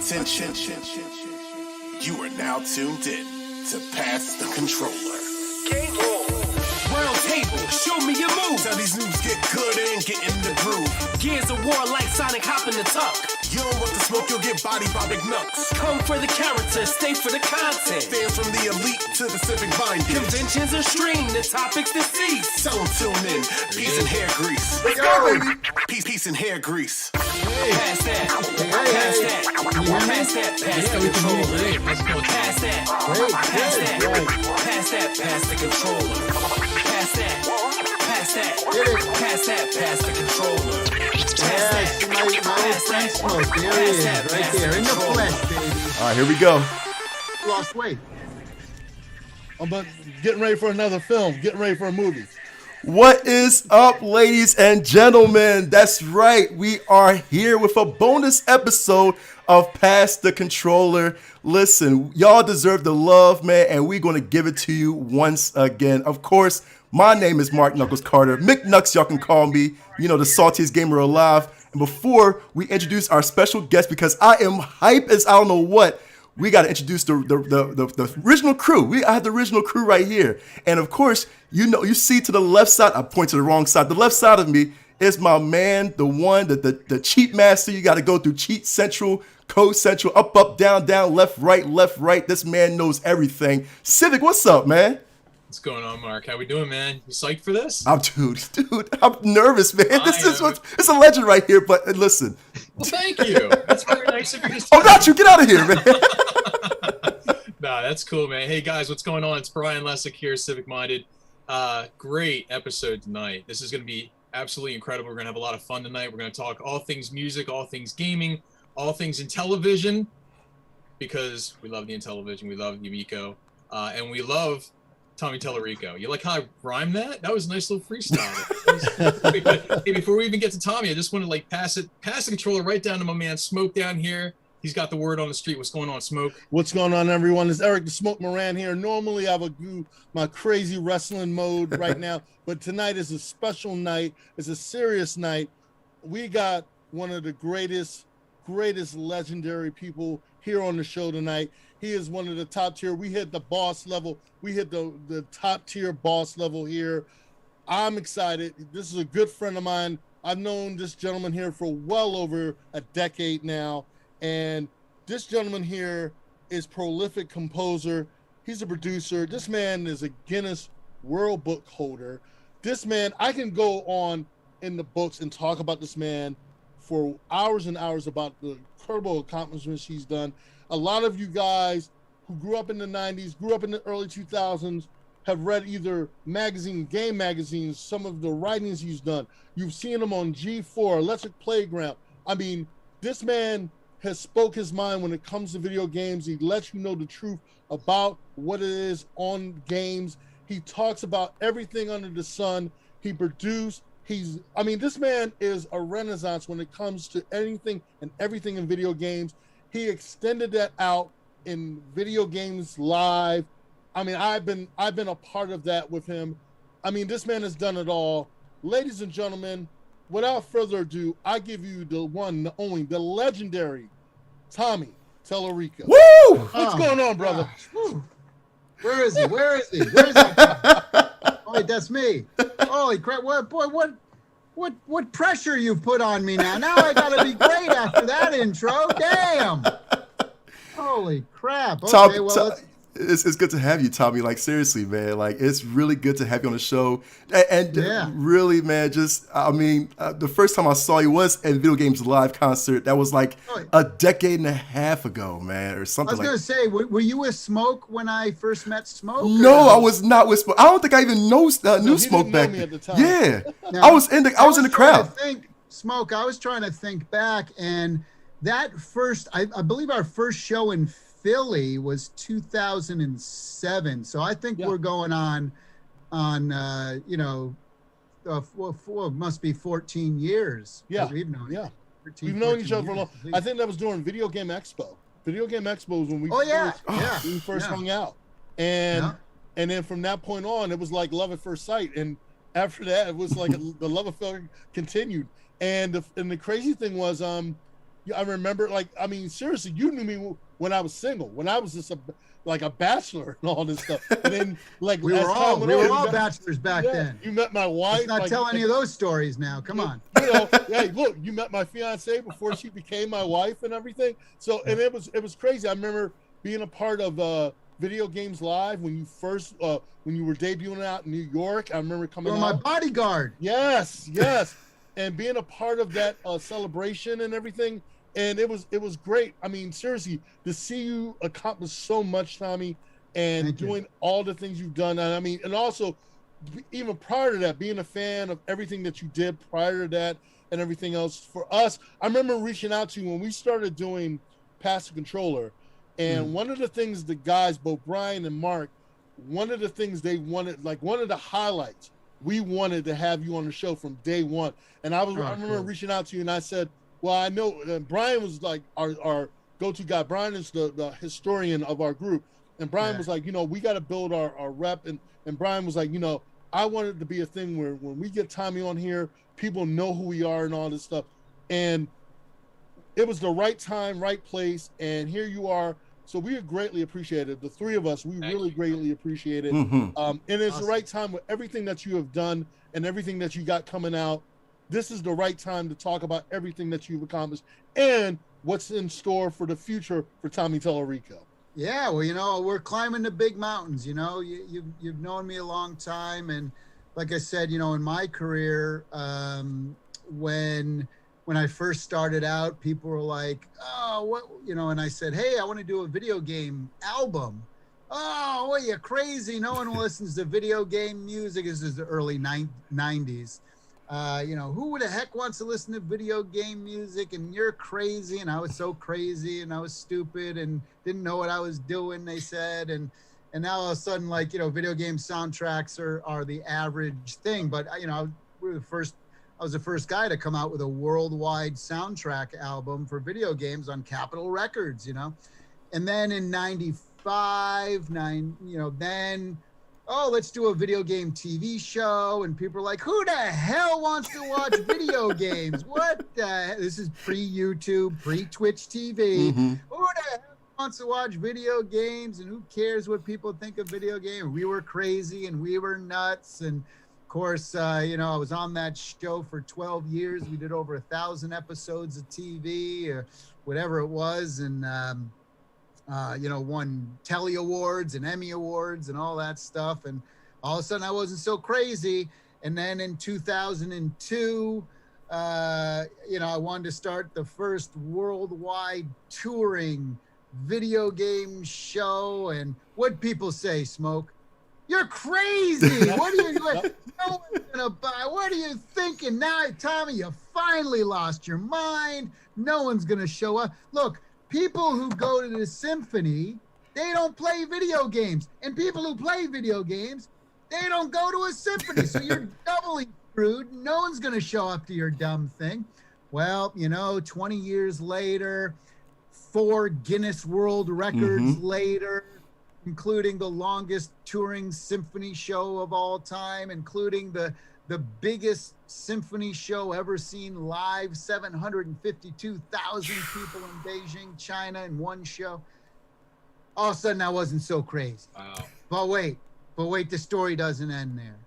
attention. You are now tuned in to Pass the Controller. Game on. Round table, show me your moves. How these noobs get good and get in the groove. Gears of war like Sonic hopping the tuck. You don't want the smoke, you'll get bodied by big nuts. Come for the character, stay for the content. Fans from the elite to the civic binding. Conventions are streamed, the topics deceased. Tell them tune in, peace and hair grease. Let's go, baby. Peace and hair grease. Pass that, pass that, pass that, pass the controller. Pass that, pass that, pass that, pass the controller. Pass that, pass that, pass that, pass the controller. Yes, my old friend Smoke. There he is, right there, in the flesh, baby. All right, here we go. Lost weight. I'm getting ready for another film, getting ready for a movie. What is up, ladies and gentlemen? That's right. We are here with a bonus episode of Pass the Controller. Listen, y'all deserve the love, man, and we're going to give it to you once again. Of course, my name is Mark Knuckles Carter. McNucks, y'all can call me. You know, the saltiest gamer alive. And before we introduce our special guest, because I am hype as I don't know what, we got to introduce the original crew. I have the original crew right here. And of course, you see to the left side, I point to the wrong side. The left side of me is my man, the one, the cheat master. You got to go through cheat central, code central, up, down, left, right. This man knows everything. Civic, what's up, man? What's going on, Mark? How we doing, man? You psyched for this? Dude, I'm nervous, man. It's a legend right here, but listen. Well, thank you. That's very nice of you. Oh, not you. Get out of here, man. Nah, that's cool, man. Hey, guys, what's going on? It's Brian Lessick here, Civic Minded. Great episode tonight. This is going to be absolutely incredible. We're going to have a lot of fun tonight. We're going to talk all things music, all things gaming, all things Intellivision, because we love the Intellivision, we love the Amico, and we love Tommy Tallarico. You like how I rhymed that? That was a nice little freestyle. Hey, before we even get to Tommy, I just want to pass the controller right down to my man Smoke down here. He's got the word on the street. What's going on, Smoke? What's going on, everyone? It's Eric the Smoke Moran here. Normally, I would do my crazy wrestling mode right now, but tonight is a special night. It's a serious night. We got one of the greatest legendary people here on the show tonight. He is one of the top tier. We hit the boss level. We hit the top tier boss level here. I'm excited. This is a good friend of mine. I've known this gentleman here for well over a decade now. And this gentleman here is prolific composer. He's a producer. This man is a Guinness World Book holder. This man, I can go on in the books and talk about this man for hours and hours about the incredible accomplishments he's done. A lot of you guys who grew up in the 90s, grew up in the early 2000s, have read either game magazines, some of the writings he's done. You've seen him on G4, Electric Playground. I mean, this man has spoke his mind when it comes to video games. He lets you know the truth about what it is on games. He talks about everything under the sun. He produced. This man is a renaissance when it comes to anything and everything in video games. He extended that out in video games live. I mean, I've been a part of that with him. I mean, this man has done it all. Ladies and gentlemen, without further ado, I give you the one, the only, the legendary Tommy Tallarico. Woo! What's going on, brother? Where is he? Where's that? Oh, wait, that's me. Holy crap! What pressure you put on me now? Now I gotta be great after that intro. Damn! Holy crap! Okay, It's good to have you, Tommy. Like, seriously, man. Like, it's really good to have you on the show. And really, man, the first time I saw you was at Video Games Live concert. That was like a decade and a half ago, man, or something like that. I was going to say, were you with Smoke when I first met Smoke? No, I was not with Smoke. I don't think I even knew Smoke back then. At the time. Yeah. Now, I was in the crowd. Smoke, I was trying to think back, and that first, I believe our first show in Philly was 2007, so I think we're going on must be 14 years. Yeah, we've known we've known each other for a long. I think that was during Video Game Expo. Video Game Expo was when we first hung out, and then from that point on, it was like love at first sight, and after that, it was like the love affair continued. And the crazy thing was, I remember, like, I mean, seriously, you knew me when I was single, when I was just like a bachelor and all this stuff. And then, like, We were all bachelors back then. You met my wife. Let's not tell any of those stories now. Come on. You know, hey, look, you met my fiance before she became my wife and everything. So, and it was crazy. I remember being a part of Video Games Live when you first when you were debuting out in New York. I remember coming You were out. my bodyguard. Yes, and being a part of that celebration and everything, and it was great. I mean, seriously, to see you accomplish so much, Tommy, and doing all the things you've done. And I mean, and also even prior to that, being a fan of everything that you did prior to that and everything else. For us, I remember reaching out to you when we started doing Pass the Controller, and one of the things the guys, both Brian and Mark, one of the things they wanted, like one of the highlights, we wanted to have you on the show from day one. And I remember reaching out to you and I said, well, I know Brian was like our go-to guy. Brian is the historian of our group. And Brian was like, you know, we got to build our rep. And Brian was like, you know, I want it to be a thing where when we get Tommy on here, people know who we are and all this stuff. And it was the right time, right place. And here you are. So we greatly appreciate it. The three of us, we really greatly appreciate it. And it's the right time with everything that you have done and everything that you got coming out. This is the right time to talk about everything that you've accomplished and what's in store for the future for Tommy Tallarico. Yeah, well, you know, we're climbing the big mountains. You know, you've known me a long time, and like I said, you know, in my career, when I first started out, people were like, oh, what, you know, and I said, hey, I want to do a video game album. Oh, what, you crazy? No one listens to video game music. This is the early 90s. You know, who the heck wants to listen to video game music? And you're crazy. And I was so crazy and I was stupid and didn't know what I was doing, they said. And now all of a sudden, like, you know, video game soundtracks are the average thing. But, you know, I was the first guy to come out with a worldwide soundtrack album for video games on Capitol Records, you know. And then in 95, then, oh, let's do a video game TV show. And people are like, who the hell wants to watch video games? What the hell? This is pre-YouTube, pre-Twitch TV. Who the hell wants to watch video games? And who cares what people think of video games? We were crazy and we were nuts. And of course, you know, I was on that show for 12 years. We did over 1,000 episodes of TV or whatever it was. And, you know, won Telly Awards and Emmy Awards and all that stuff. And all of a sudden I wasn't so crazy. And then in 2002, you know, I wanted to start the first worldwide touring video game show. And what people say, Smoke? You're crazy. What are you doing? No one's gonna buy. What are you thinking now, Tommy? You finally lost your mind. No one's gonna show up. Look, people who go to the symphony, they don't play video games, and people who play video games, they don't go to a symphony. So you're doubly screwed. No one's gonna show up to your dumb thing. Well, you know, 20 years later, 4 Guinness World Records later, including the longest touring symphony show of all time, including the biggest symphony show ever seen live, 752,000 people in Beijing, China in one show. All of a sudden I wasn't so crazy. Wow. But wait, the story doesn't end there.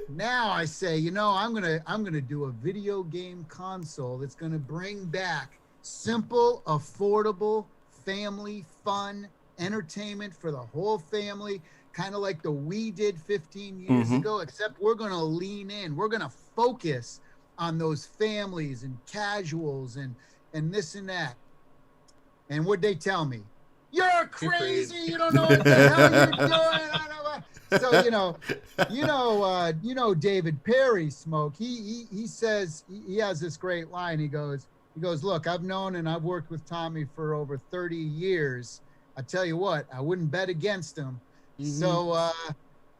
Now I say, you know, I'm gonna do a video game console that's gonna bring back simple, affordable, family fun entertainment for the whole family, kind of like the Wii did 15 years ago, except we're going to lean in. We're going to focus on those families and casuals and this and that. And what'd they tell me? You're crazy. You don't know what the hell you're doing. So, you know, David Perry, Smoke, he says, he has this great line. He goes, look, I've known and I've worked with Tommy for over 30 years. I tell you what, I wouldn't bet against him. So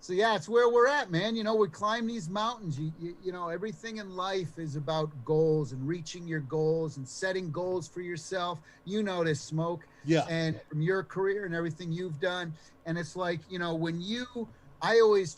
yeah, it's where we're at, man. You know, we climb these mountains. You know, everything in life is about goals and reaching your goals and setting goals for yourself. You know this, Smoke. Yeah. And from your career and everything you've done. And it's like, you know, I always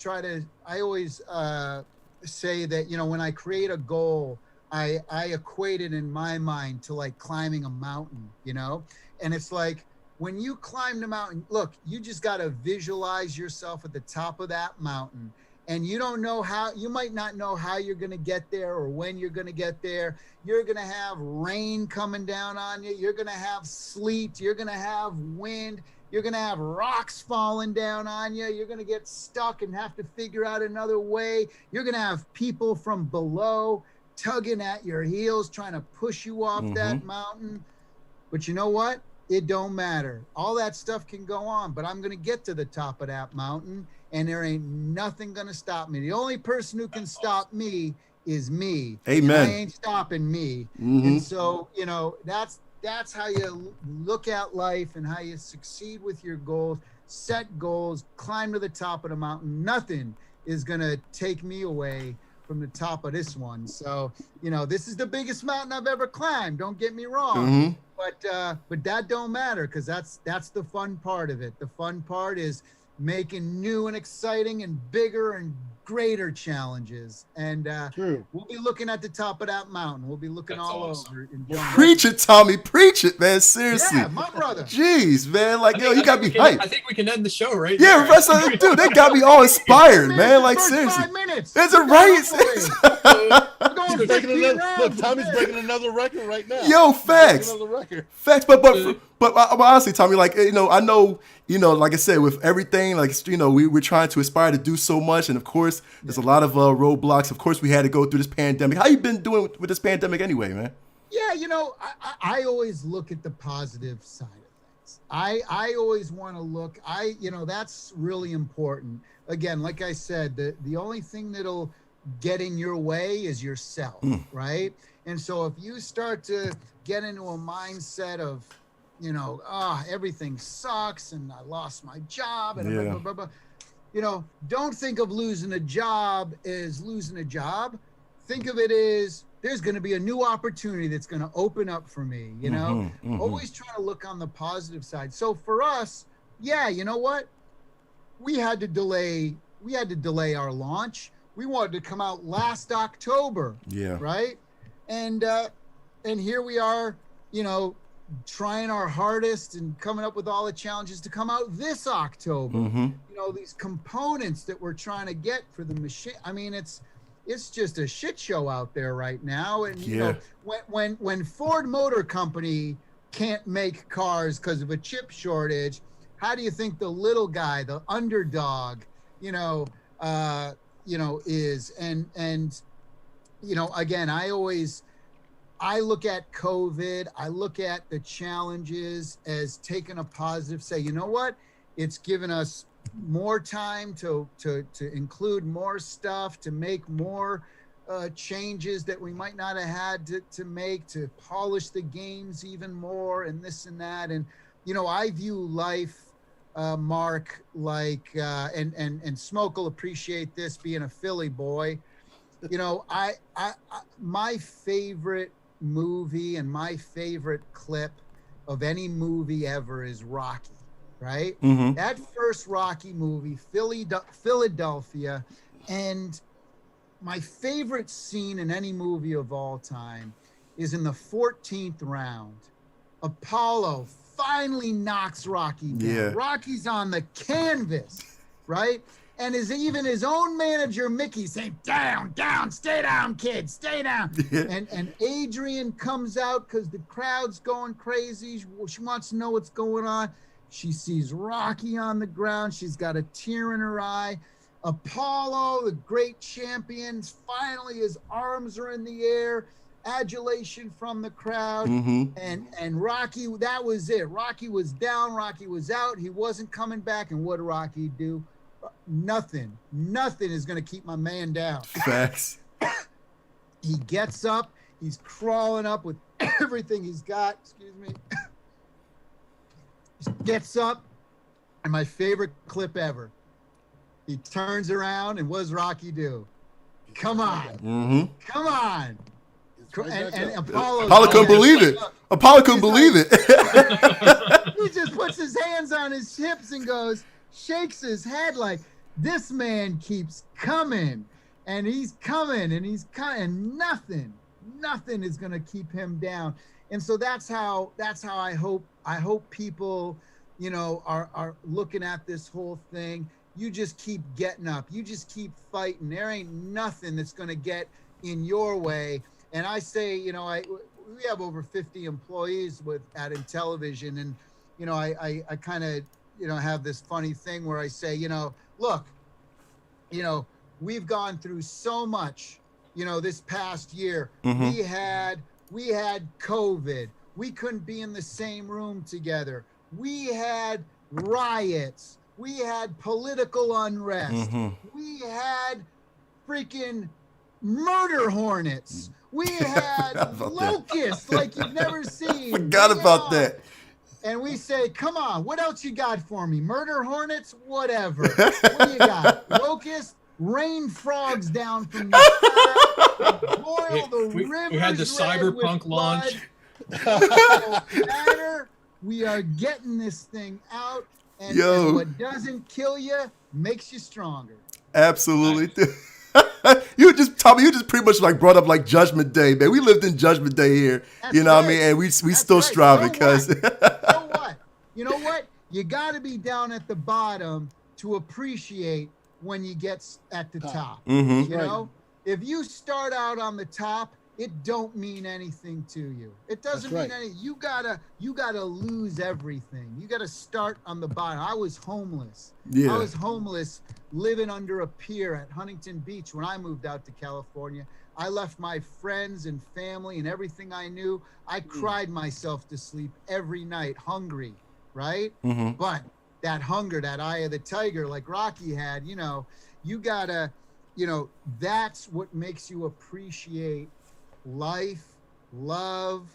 say that, you know, when I create a goal, I equate it in my mind to like climbing a mountain, you know? And it's like, when you climb the mountain, look, you just got to visualize yourself at the top of that mountain. And you don't know how, you might not know how you're going to get there or when you're going to get there. You're going to have rain coming down on you. You're going to have sleet. You're going to have wind. You're going to have rocks falling down on you. You're going to get stuck and have to figure out another way. You're going to have people from below tugging at your heels, trying to push you off that mountain. But you know what? It don't matter. All that stuff can go on, but I'm going to get to the top of that mountain, and there ain't nothing going to stop me. The only person who can stop me is me. Amen. I ain't stopping me. And so, you know, that's how you look at life and how you succeed with your goals. Set goals, climb to the top of the mountain. Nothing is going to take me away from the top of this one. So, you know, this is the biggest mountain I've ever climbed. Don't get me wrong. But that don't matter, because that's the fun part of it. The fun part is making new and exciting and bigger and greater challenges. And we'll be looking at the top of that mountain. We'll be looking over. Preach it, Tommy. Preach it, man. Seriously. Yeah, my brother. Jeez, man. Like, yo, you got me hyped. I think we can end the show right there. Yeah, dude, they got me all inspired, man. Like, seriously. 5 minutes. Is it right? Look, Tommy's breaking another record right now. Yo, facts. Another record. Facts. But honestly, Tommy, like, you know, I know, you know, like I said, with everything, like, you know, we're trying to aspire to do so much. And of course, there's a lot of roadblocks. Of course, we had to go through this pandemic. How you been doing with this pandemic anyway, man? Yeah, you know, I always look at the positive side of things. I always want to look, you know, that's really important. Again, like I said, the only thing that'll get in your way is yourself, right? And so if you start to get into a mindset of, you know, everything sucks and I lost my job and blah, blah, blah, you know, don't think of losing a job as losing a job. Think of it as there's going to be a new opportunity that's going to open up for me, you know? Always trying to look on the positive side. So for us, yeah, you know what? We had to delay our launch. We wanted to come out last October. Yeah. Right? And here we are, you know, trying our hardest and coming up with all the challenges to come out this October. You know, these components that we're trying to get for the machine. I mean, it's just a shit show out there right now. And you know, when Ford Motor Company can't make cars because of a chip shortage, how do you think the little guy, the underdog, you know, is? And you know, again, I look at COVID, I look at the challenges as taking a positive, say, you know what? It's given us more time to include more stuff, to make more changes that we might not have had to make, to polish the games even more and this and that. And, you know, I view life, Mark, like, and Smoke will appreciate this being a Philly boy. You know, my favorite movie and my favorite clip of any movie ever is Rocky, right? That first Rocky movie, Philadelphia, and my favorite scene in any movie of all time is in the 14th round. Apollo finally knocks Rocky down. Rocky's on the canvas, right? And even his own manager, Mickey, saying, down, stay down, kid, stay down. And Adrian comes out because the crowd's going crazy. She wants to know what's going on. She sees Rocky on the ground. She's got a tear in her eye. Apollo, the great champion, finally his arms are in the air. Adulation from the crowd. And Rocky, that was it. Rocky was down. Rocky was out. He wasn't coming back. And what did Rocky do? Nothing is going to keep my man down. Facts. He gets up. He's crawling up with everything he's got. Excuse me. He gets up. And my favorite clip ever. He turns around and what does Rocky do? Come on. Come on. And Apollo couldn't believe it. Apollo couldn't believe it. He just puts his hands on his hips and goes, shakes his head like, this man keeps coming. And he's coming and he's coming. Nothing nothing is going to keep him down. And so that's how I hope people, you know, are looking at this whole thing. You just keep getting up. You just keep fighting. There ain't nothing that's going to get in your way. And I say, you know, we have over 50 employees at Intellivision, and you know, I kind of, you know, have this funny thing where I say, you know, look, you know, we've gone through so much, you know, this past year. We had COVID. We couldn't be in the same room together. We had riots. We had political unrest. We had freaking murder hornets. We had locusts like you've never seen. Forgot about that. And we say, come on, what else you got for me? Murder hornets? Whatever. What do you got? Locusts? Rain frogs down from the sky. Boil the rivers. We had the cyberpunk launch. Matter. We are getting this thing out. And what doesn't kill you makes you stronger. Absolutely. You just pretty much like brought up like Judgment Day, man. We lived in Judgment Day here. That's you know what I right. mean? And we still striving because You know what? You got to be down at the bottom to appreciate when you get at the top. You know, if you start out on the top, it don't mean anything to you. It doesn't mean anything. You gotta lose everything. You gotta start on the bottom. I was homeless. I was homeless, living under a pier at Huntington Beach when I moved out to California. I left my friends and family and everything I knew. I cried myself to sleep every night, hungry, right? But that hunger, that eye of the tiger, like Rocky had, you know, you gotta, you know, that's what makes you appreciate life, love,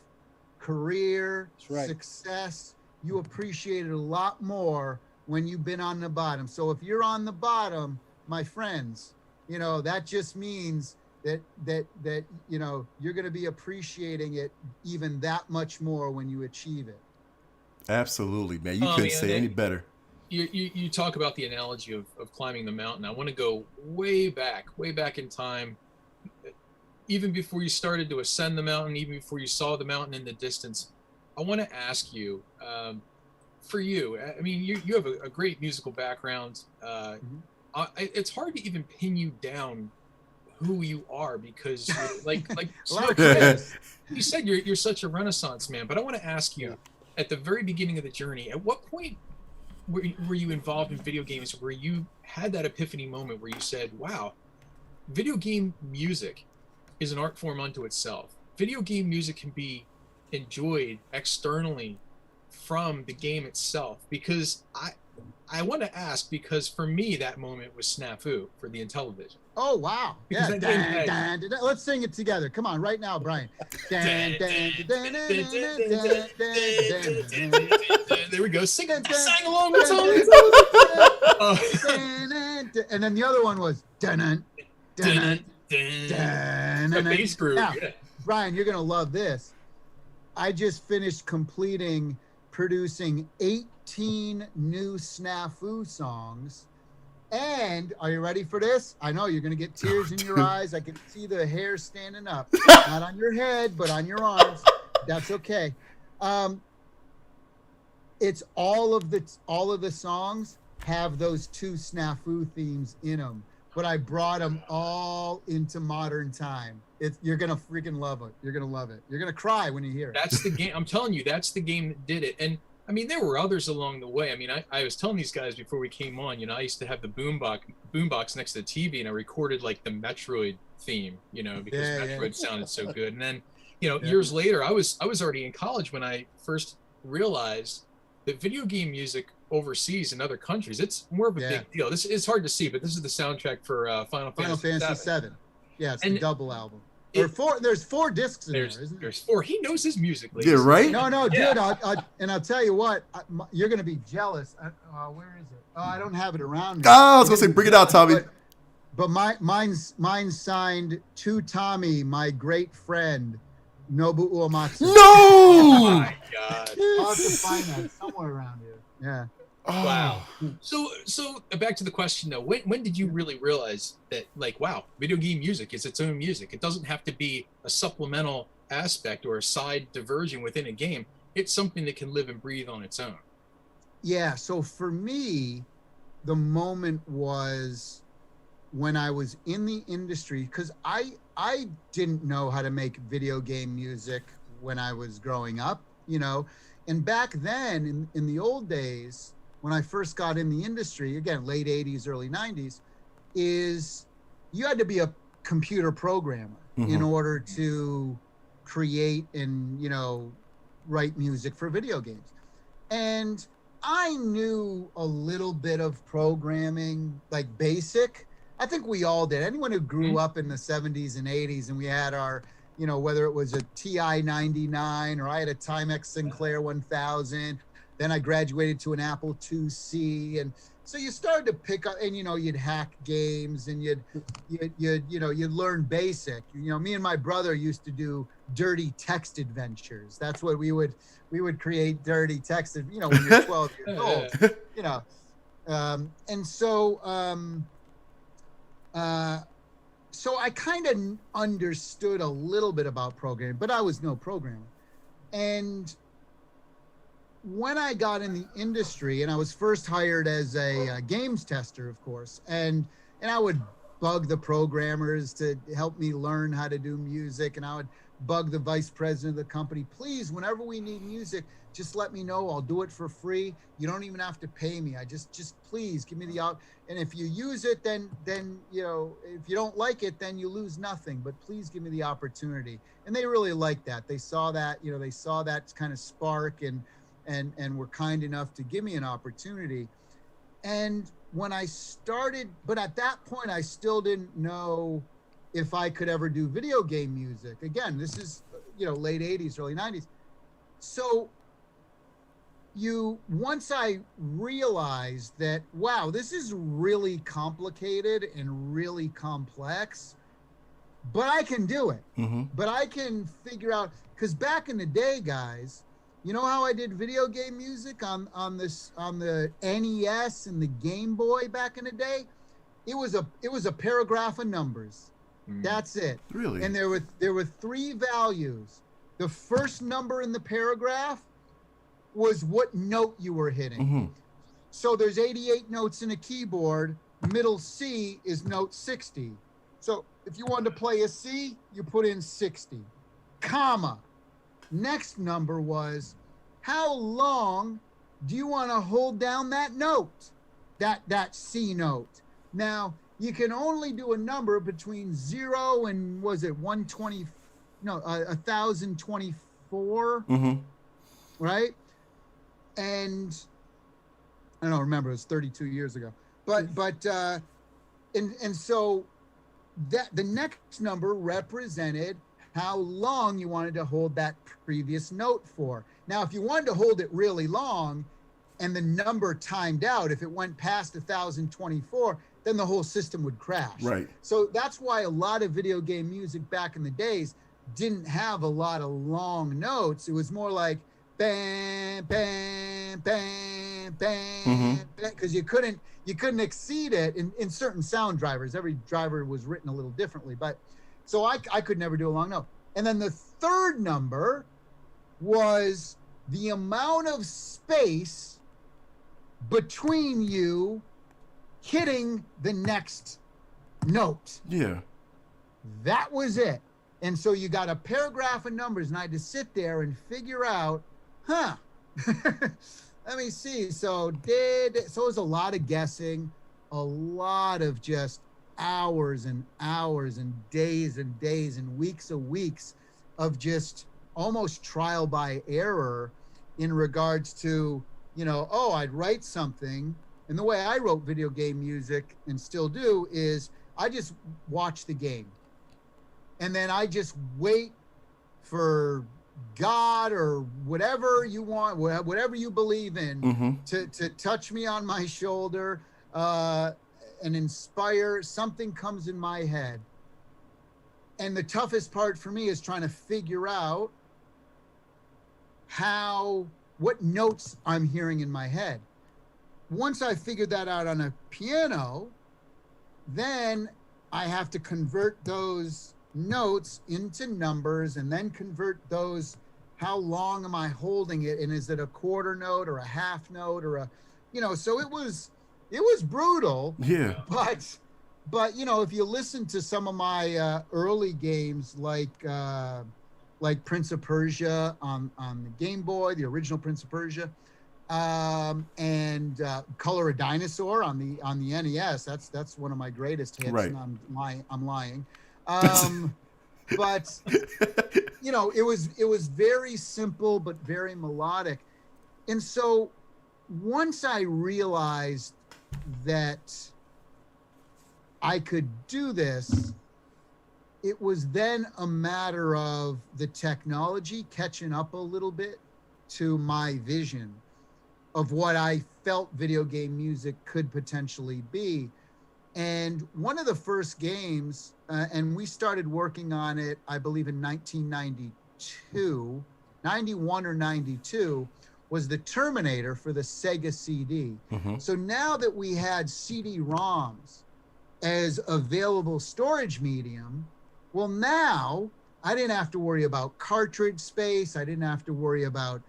career, success. You appreciate it a lot more when you've been on the bottom. So if you're on the bottom, my friends, you know, that just means that you know, you're going to be appreciating it even that much more when you achieve it. Absolutely, man. You couldn't say any better. You talk about the analogy of climbing the mountain. I want to go way back in time. Even before you started to ascend the mountain, even before you saw the mountain in the distance, I want to ask you, for you, I mean, you have a great musical background. It's hard to even pin you down who you are because like you said, you're such a Renaissance man. But I want to ask you, at the very beginning of the journey, at what point were you involved in video games where you had that epiphany moment where you said, wow, video game music is an art form unto itself. Video game music can be enjoyed externally from the game itself. Because I want to ask, because for me that moment was Snafu for the Intellivision. Oh wow! Because let's sing it together. Come on, right now, Brian. There we go. Sing along with And then the other one was a bass groove. Now, Brian, you're gonna love this. I just finished producing 18 new Snafu songs. And are you ready for this? I know you're gonna get tears in your eyes. I can see the hair standing up. Not on your head, but on your arms. That's okay. It's all of the songs have those two Snafu themes in them. But I brought them all into modern time. You're gonna freaking love it. You're gonna love it. You're gonna cry when you hear it. That's the game. I'm telling you, that's the game that did it. And I mean, there were others along the way. I mean, I was telling these guys before we came on, you know, I used to have the boombox next to the TV, and I recorded like the Metroid theme, you know, because Metroid sounded so good. And then, you know, years later, I was already in college when I first realized that video game music overseas in other countries, it's more of a big deal. This is hard to see, but this is the soundtrack for Final Fantasy VII. Yeah, it's a double album. There's 4 discs in there, isn't there? There's 4. He knows his music, ladies. Yeah, right? No, dude. I'll tell you what. You're gonna be jealous. Where is it? Oh, I don't have it around me. Oh, I was gonna say, bring it out, Tommy. But mine's signed to Tommy, my great friend, Nobu Uematsu. No! Oh my God. I'll have to find that somewhere around here. Yeah. Wow. So back to the question though. When did you really realize that, like, wow, video game music is its own music? It doesn't have to be a supplemental aspect or a side diversion within a game. It's something that can live and breathe on its own. Yeah. So for me, the moment was when I was in the industry, because I didn't know how to make video game music when I was growing up, you know. And back then, in the old days, when I first got in the industry, again, late 80s, early 90s, is you had to be a computer programmer in order to create and, you know, write music for video games. And I knew a little bit of programming, like basic. I think we all did. Anyone who grew up in the 70s and 80s, and we had our, you know, whether it was a TI 99 or I had a Timex Sinclair 1000, then I graduated to an Apple IIc, and so you started to pick up, and you know, you'd hack games, and you'd learn basic. You know, me and my brother used to do dirty text adventures. That's what we would create, dirty text. You know, when you're 12 years old, you know, and so I kind of understood a little bit about programming, but I was no programmer. And when I got in the industry, and I was first hired as a games tester, of course, and I would bug the programmers to help me learn how to do music, and I would bug the vice president of the company, please, whenever we need music, just let me know. I'll do it for free. You don't even have to pay me. I just please give me the out. And if you use it, then you know, if you don't like it, then you lose nothing. But please give me the opportunity. And they really liked that. They saw that, you know, they saw that kind of spark, and were kind enough to give me an opportunity. And when I started, but at that point, I still didn't know if I could ever do video game music. Again, this is, you know, late 80s, early 90s. So once I realized that, wow, this is really complicated and really complex, but I can do it. But I can figure out, because back in the day, guys, you know how I did video game music on the NES and the Game Boy back in the day? It was a paragraph of numbers. That's it. Really? And there were three values. The first number in the paragraph was what note you were hitting. So there's 88 notes in a keyboard. Middle C is note 60. So if you wanted to play a C, you put in 60, comma. Next number was, how long do you want to hold down that note, that C note? Now, you can only do a number between 0 and, was it 120, no, 1024, right? And I don't remember, it was 32 years ago. But so that the next number represented how long you wanted to hold that previous note for. Now, if you wanted to hold it really long and the number timed out, if it went past 1024, then the whole system would crash. Right. So that's why a lot of video game music back in the days didn't have a lot of long notes. It was more like bam, bam, bam, bam, because you couldn't exceed it in certain sound drivers. Every driver was written a little differently, but so I could never do a long note. And then the third number was the amount of space between you hitting the next note. Yeah. That was it. And so you got a paragraph of numbers, and I had to sit there and figure out, let me see. So it was a lot of guessing, a lot of just hours and hours and days and weeks of just almost trial by error in regards to, you know, I'd write something. And the way I wrote video game music, and still do, is I just watch the game. And then I just wait for God or whatever you want, whatever you believe in, to touch me on my shoulder and inspire. Something comes in my head. And the toughest part for me is trying to figure out what notes I'm hearing in my head. once I figured that out on a piano, then I have to convert those notes into numbers and then convert those. How long am I holding it? And is it a quarter note or a half note or a, so it was brutal. Yeah. But if you listen to some of my early games, like Prince of Persia on the Game Boy, the original Prince of Persia, and Color a Dinosaur on the NES. That's one of my greatest hits. Right. And I'm lying. But it was very simple but very melodic. And so once I realized that I could do this, it was then a matter of the technology catching up a little bit to my vision of what I felt video game music could potentially be. And one of the first games, and we started working on it, I believe in 1992, 91 or 92, was the Terminator for the Sega CD. Mm-hmm. So now that we had CD-ROMs as available storage medium, well, now I didn't have to worry about cartridge space. I didn't have to worry about,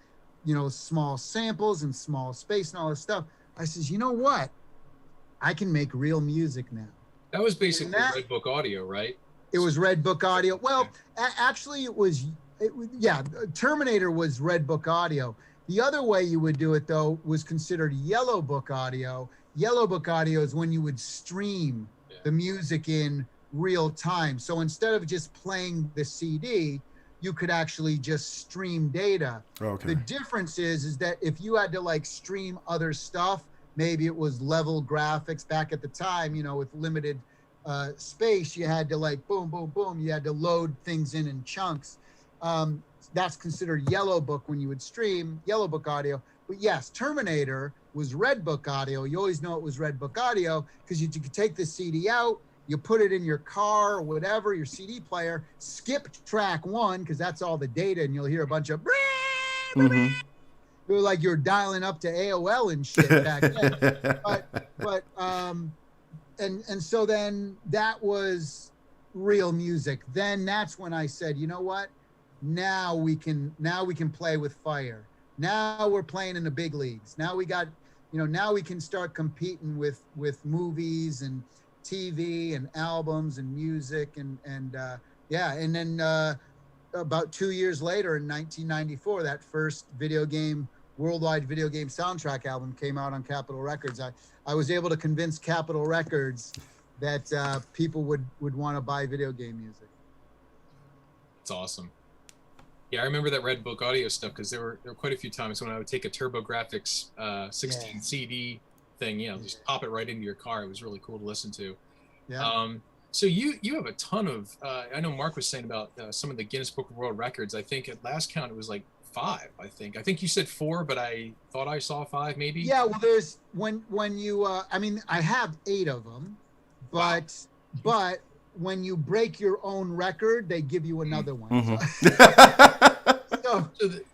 small samples and small space and all this stuff. I says, you know what? I can make real music now. That was basically Red Book Audio, right? It was Red Book Audio. Well, actually, Terminator was Red Book Audio. The other way you would do it, though, was considered Yellow Book Audio. Yellow Book Audio is when you would stream the music in real time. So instead of just playing the CD, you could actually just stream data. Okay. The difference is that if you had to stream other stuff, maybe it was level graphics back at the time, with limited space, you had to boom, boom, boom. You had to load things in chunks. That's considered Yellow Book when you would stream Yellow Book Audio. But yes, Terminator was Red Book Audio. You always know it was Red Book Audio because you could take the CD out, you put it in your car or whatever, your CD player, skip track 1 because that's all the data, and you'll hear a bunch of Mm-hmm. like you're dialing up to AOL and shit back then. And so then that was real music. Then that's when I said, you know what? Now we can play with fire. Now we're playing in the big leagues. Now we got, now we can start competing with movies and TV and albums and music and then about 2 years later in 1994, that first worldwide video game soundtrack album came out on Capitol Records. I was able to convince Capitol Records that people would want to buy video game music. It's awesome. Yeah, I remember that Red Book Audio stuff because there were quite a few times when I would take a TurboGrafx 16 CD thing, just pop it right into your car. It was really cool to listen to. Yeah. So you have a ton of, I know Mark was saying about some of the Guinness Book of World Records. I think at last count it was 5. I think you said 4, but I thought I saw 5 maybe. Yeah, well, there's when you I have 8 of them, but when you break your own record, they give you another one. Mm-hmm.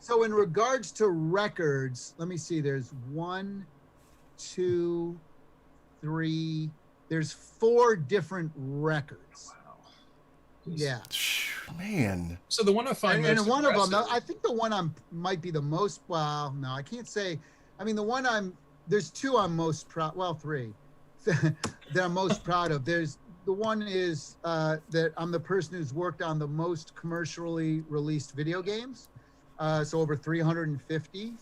So in regards to records, let me see. There's 1, 2, 3. There's 4 different records. Wow. Yeah. Man. So the one I find and most one of them, impressive- I think the one might be the most. Well, no, I can't say. I mean, the one there's 2 I'm most proud. Well, 3 that I'm most proud of. The one is that I'm the person who's worked on the most commercially released video games. So over 350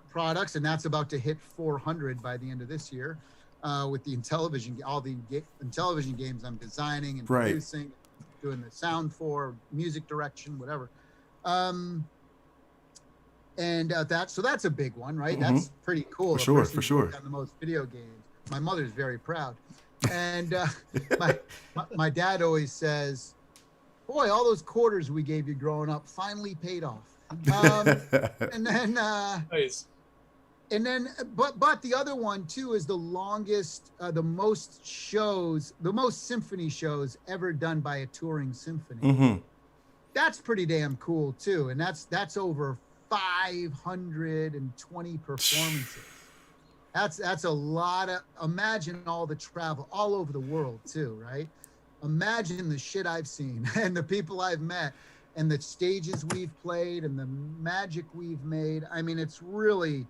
products, and that's about to hit 400 by the end of this year. With the Intellivision, all the Intellivision games I'm designing and producing, doing the sound for, music direction, whatever. So that's a big one, right? Mm-hmm. That's pretty cool. For sure. On the most video games. My mother's very proud. And my dad always says, boy, all those quarters we gave you growing up finally paid off. And then, Nice. And then, but the other one too is the longest, the most symphony shows ever done by a touring symphony. Mm-hmm. That's pretty damn cool too, and that's over 520 performances. That's a lot of, imagine all the travel all over the world too, right? Imagine the shit I've seen and the people I've met and the stages we've played and the magic we've made. I mean, it's really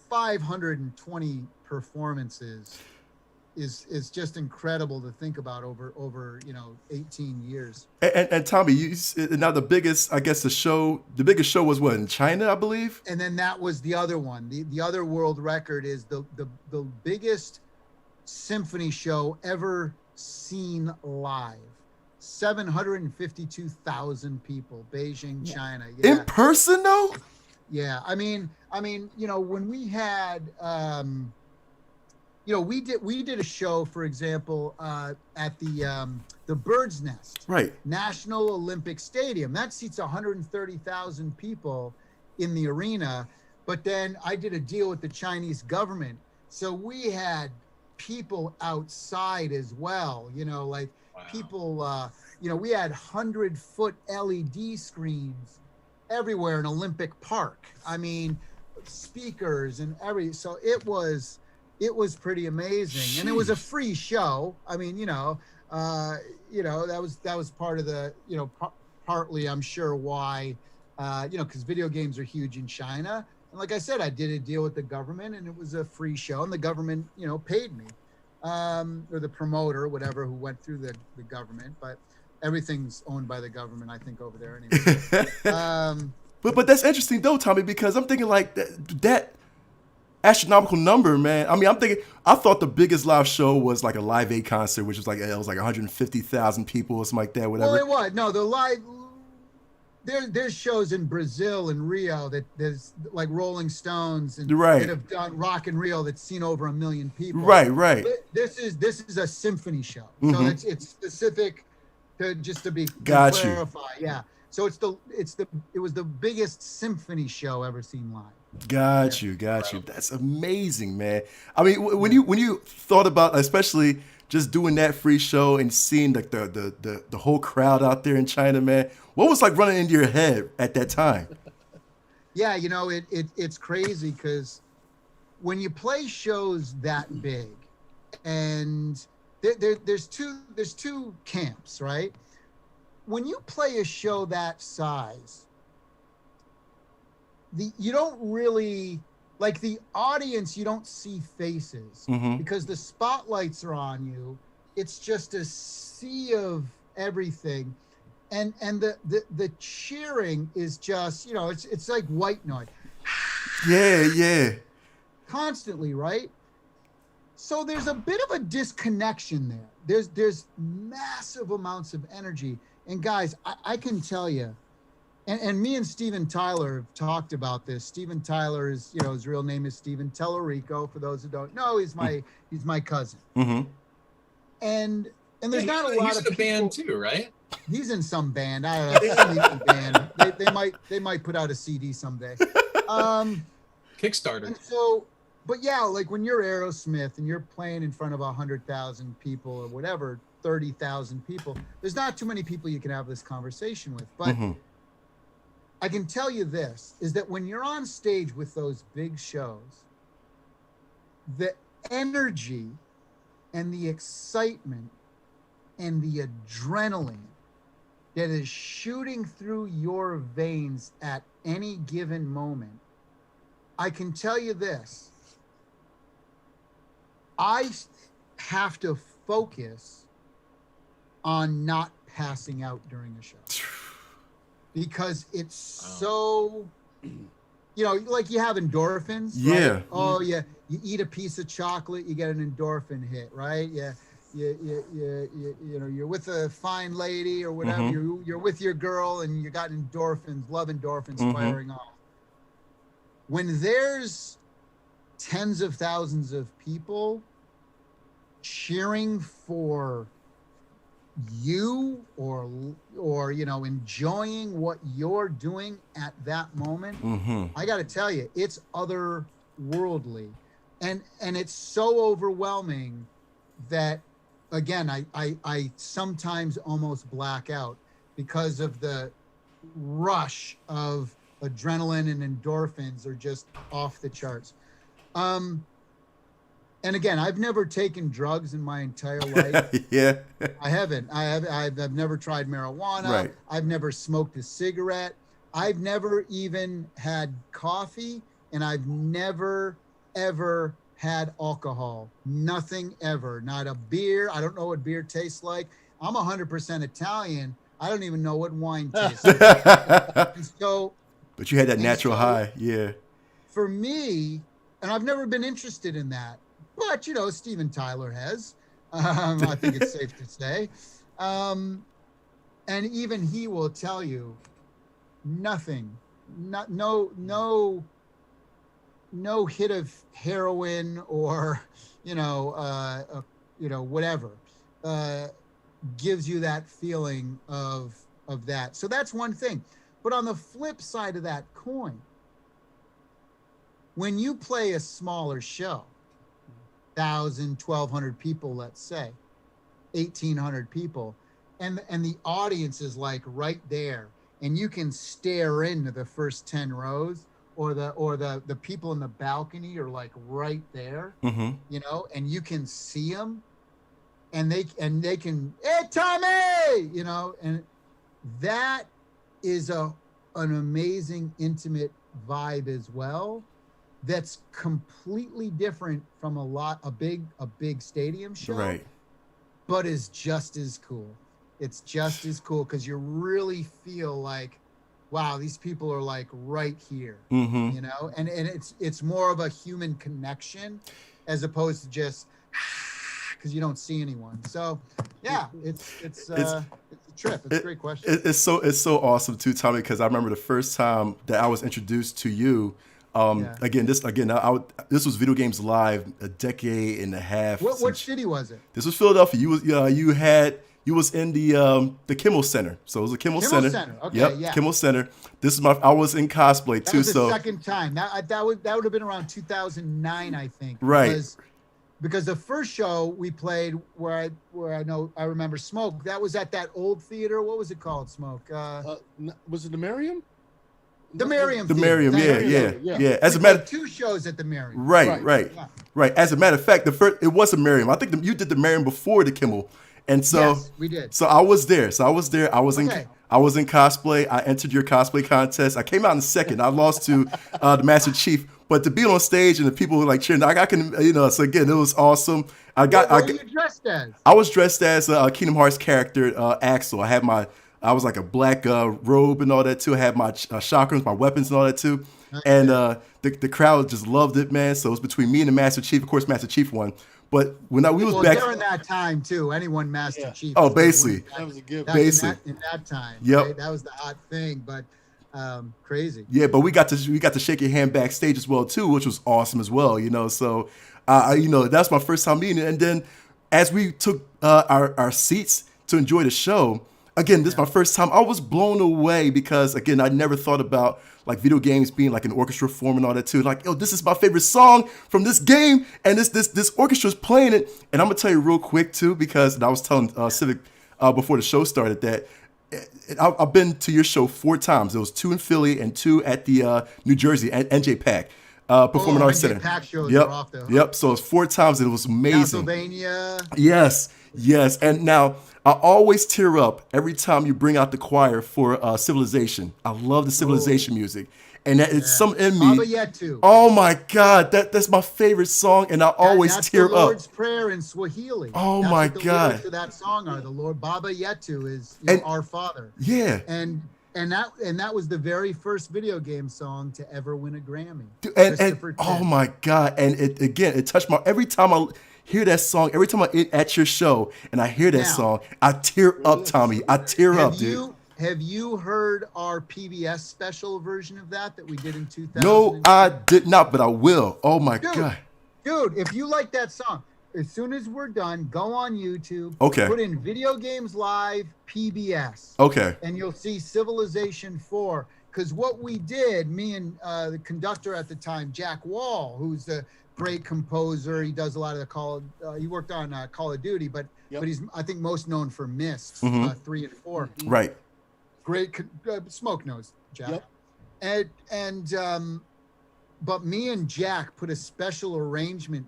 520 performances is just incredible to think about over 18 years. And Tommy, now the biggest, I guess the biggest show was what, in China, I believe? And then that was the other one. The other world record is the biggest symphony show ever seen live. 752,000 people, Beijing, China. Yeah. In person though? Yeah. I mean, when we had we did a show, for example, at the Bird's Nest, right? National Olympic Stadium. That seats 130,000 people in the arena. But then I did a deal with the Chinese government, so we had people outside as well. Wow. People. We had 100-foot LED screens everywhere in Olympic Park. I mean, speakers and so it was pretty amazing. Jeez. And it was a free show. I mean, that was part of the, partly I'm sure why, because video games are huge in China. And like I said, I did a deal with the government and it was a free show and the government, paid me, or the promoter, whatever, who went through the government, but everything's owned by the government, I think, over there anyway. But that's interesting though, Tommy, because I'm thinking like that astronomical number, man. I mean, I thought the biggest live show was like a Live Aid concert, which was like, it was like 150,000 people or something like that, whatever. Well, it was. No, the live, there's shows in Brazil and Rio that there's like Rolling Stones and that have done Rock in Rio that's seen over 1 million people. Right. This is a symphony show. So it's specific to clarify. Yeah. So it was the biggest symphony show ever seen live. Got you. That's amazing, man. I mean, when you thought about, especially just doing that free show and seeing like the whole crowd out there in China, man, what was like running into your head at that time? Yeah, it's crazy because when you play shows that big, and there's two camps, right? When you play a show that size, you don't really, like the audience, you don't see faces because the spotlights are on you. It's just a sea of everything. And the cheering is just, it's like white noise. Yeah. Constantly, right? So there's a bit of a disconnection there. There's massive amounts of energy. And guys, I can tell you, and me and Steven Tyler have talked about this. Steven Tyler is, his real name is Steven Tallarico. For those who don't know, he's my cousin. And there's not a lot of he's in a band too, right? He's in some band. I don't know. Some band. They might put out a CD someday. Kickstarter. And so, but yeah, like when you're Aerosmith and you're playing in front of 100,000 people or whatever, 30,000 people, there's not too many people you can have this conversation with. But I can tell you this, is that when you're on stage with those big shows, the energy and the excitement and the adrenaline that is shooting through your veins at any given moment, I can tell you this, I have to focus on not passing out during a show. Because it's so, like you have endorphins. Yeah. Right? Oh yeah. You eat a piece of chocolate, you get an endorphin hit, right? Yeah. You're with a fine lady or whatever. You're with your girl and you got endorphins, love endorphins firing off. When there's tens of thousands of people cheering for you or enjoying what you're doing at that moment, I got to tell you, it's otherworldly, and it's so overwhelming that, again, I sometimes almost black out because of the rush of adrenaline and endorphins are just off the charts. And again, I've never taken drugs in my entire life. Yeah. I haven't. I've never tried marijuana. Right. I've never smoked a cigarette. I've never even had coffee, and I've never ever had alcohol. Nothing ever. Not a beer. I don't know what beer tastes like. I'm 100% Italian. I don't even know what wine tastes like. And so, but you had that natural high. Yeah. For me, and I've never been interested in that, but you know, Steven Tyler has. I think it's safe to say. And even he will tell you nothing, no hit of heroin or, whatever, gives you that feeling of that. So that's one thing. But on the flip side of that coin, when you play a smaller show, 1,000, 1,200 people, let's say, 1,800 people, and the audience is like right there, and you can stare into the first 10 rows, or the people in the balcony are like right there, Mm-hmm. and you can see them, and they can, hey Tommy, and that is an amazing intimate vibe as well. That's completely different from a big stadium show, Right. but is just as cool. It's just as cool because you really feel like, wow, these people are like right here, Mm-hmm. and it's more of a human connection as opposed to just because you don't see anyone. So yeah, it's a trip. It's a great question. It's so awesome too, Tommy, because I remember the first time that I was introduced to you. Again, this was Video Games Live a decade and a half. What city was it? This was Philadelphia. You was in the Kimmel Center, so it was a Kimmel Center. Okay, yep, yeah. Kimmel Center. I was in cosplay That too. was the So second time. That would have been around 2009, I think. Right. Because the first show we played where I remember Smoke. That was at that old theater. What was it called? Smoke. Was it the Merriam? The Merriam. the Theater. Merriam, yeah. As a We matter, played 2 shows at the Merriam. right. Yeah. As a matter of fact, it was a Merriam. I think you did the Merriam before the Kimmel, and so Yes, we did. So I was there. I was in cosplay. I entered your cosplay contest. I came out in second. I lost to the Master Chief, but to be on stage and the people were like cheering, I can, So again, it was awesome. What were you dressed as? I was dressed as a Kingdom Hearts character, Axel. I was like a black robe and all that too. I had my chakrams, my weapons and all that too. Okay. And the crowd just loved it, man. So it was between me and the Master Chief. Of course, Master Chief won. But we was back during that time too. Anyone Master Chief. Oh, basically. That was a gift. Basically. In that time. Yep. Right? That was the hot thing. But crazy. Yeah, but we got to shake your hand backstage as well too, which was awesome as well. So that's my first time meeting it. And then as we took our seats to enjoy the show. Again, this is my first time. I was blown away because, again, I never thought about like video games being like an orchestra form and all that too. Like, this is my favorite song from this game, and this orchestra's playing it. And I'm gonna tell you real quick too, because I was telling Civic before the show started that I've been to your show 4 times. There was 2 in Philly and 2 at the New Jersey NJ Pack Performing Arts Center. Pack shows Yep, are off the hook. yep. So it's 4 times, and it was amazing. Pennsylvania. Yes. And now I always tear up every time you bring out the choir for Civilization. I love the Civilization music. And that it's something in me. Baba Yetu. Oh my God, that's my favorite song, and I always tear the up. Lord's Prayer in Swahili. Oh That's my what the God. lyrics to that song are. The Lord Baba Yetu is our Father. Yeah. And that was the very first video game song to ever win a Grammy. Dude, and Christopher oh Timm. my God, and it touched my every time I hear that song, every time I'm at your show and I hear that song, I tear up, Tommy. I tear up, dude. Have you heard our PBS special version of that we did in 2000? No, I did not, but I will. Oh my God. Dude, if you like that song, as soon as we're done, go on YouTube. Okay. Put in Video Games Live PBS. Okay. And you'll see Civilization 4. Because what we did, me and the conductor at the time, Jack Wall, who's a great composer. He does a lot of he worked on Call of Duty, but he's, I think, most known for Myst, 3 and 4. Right. Great Smoke knows Jack. Yep. But me and Jack put a special arrangement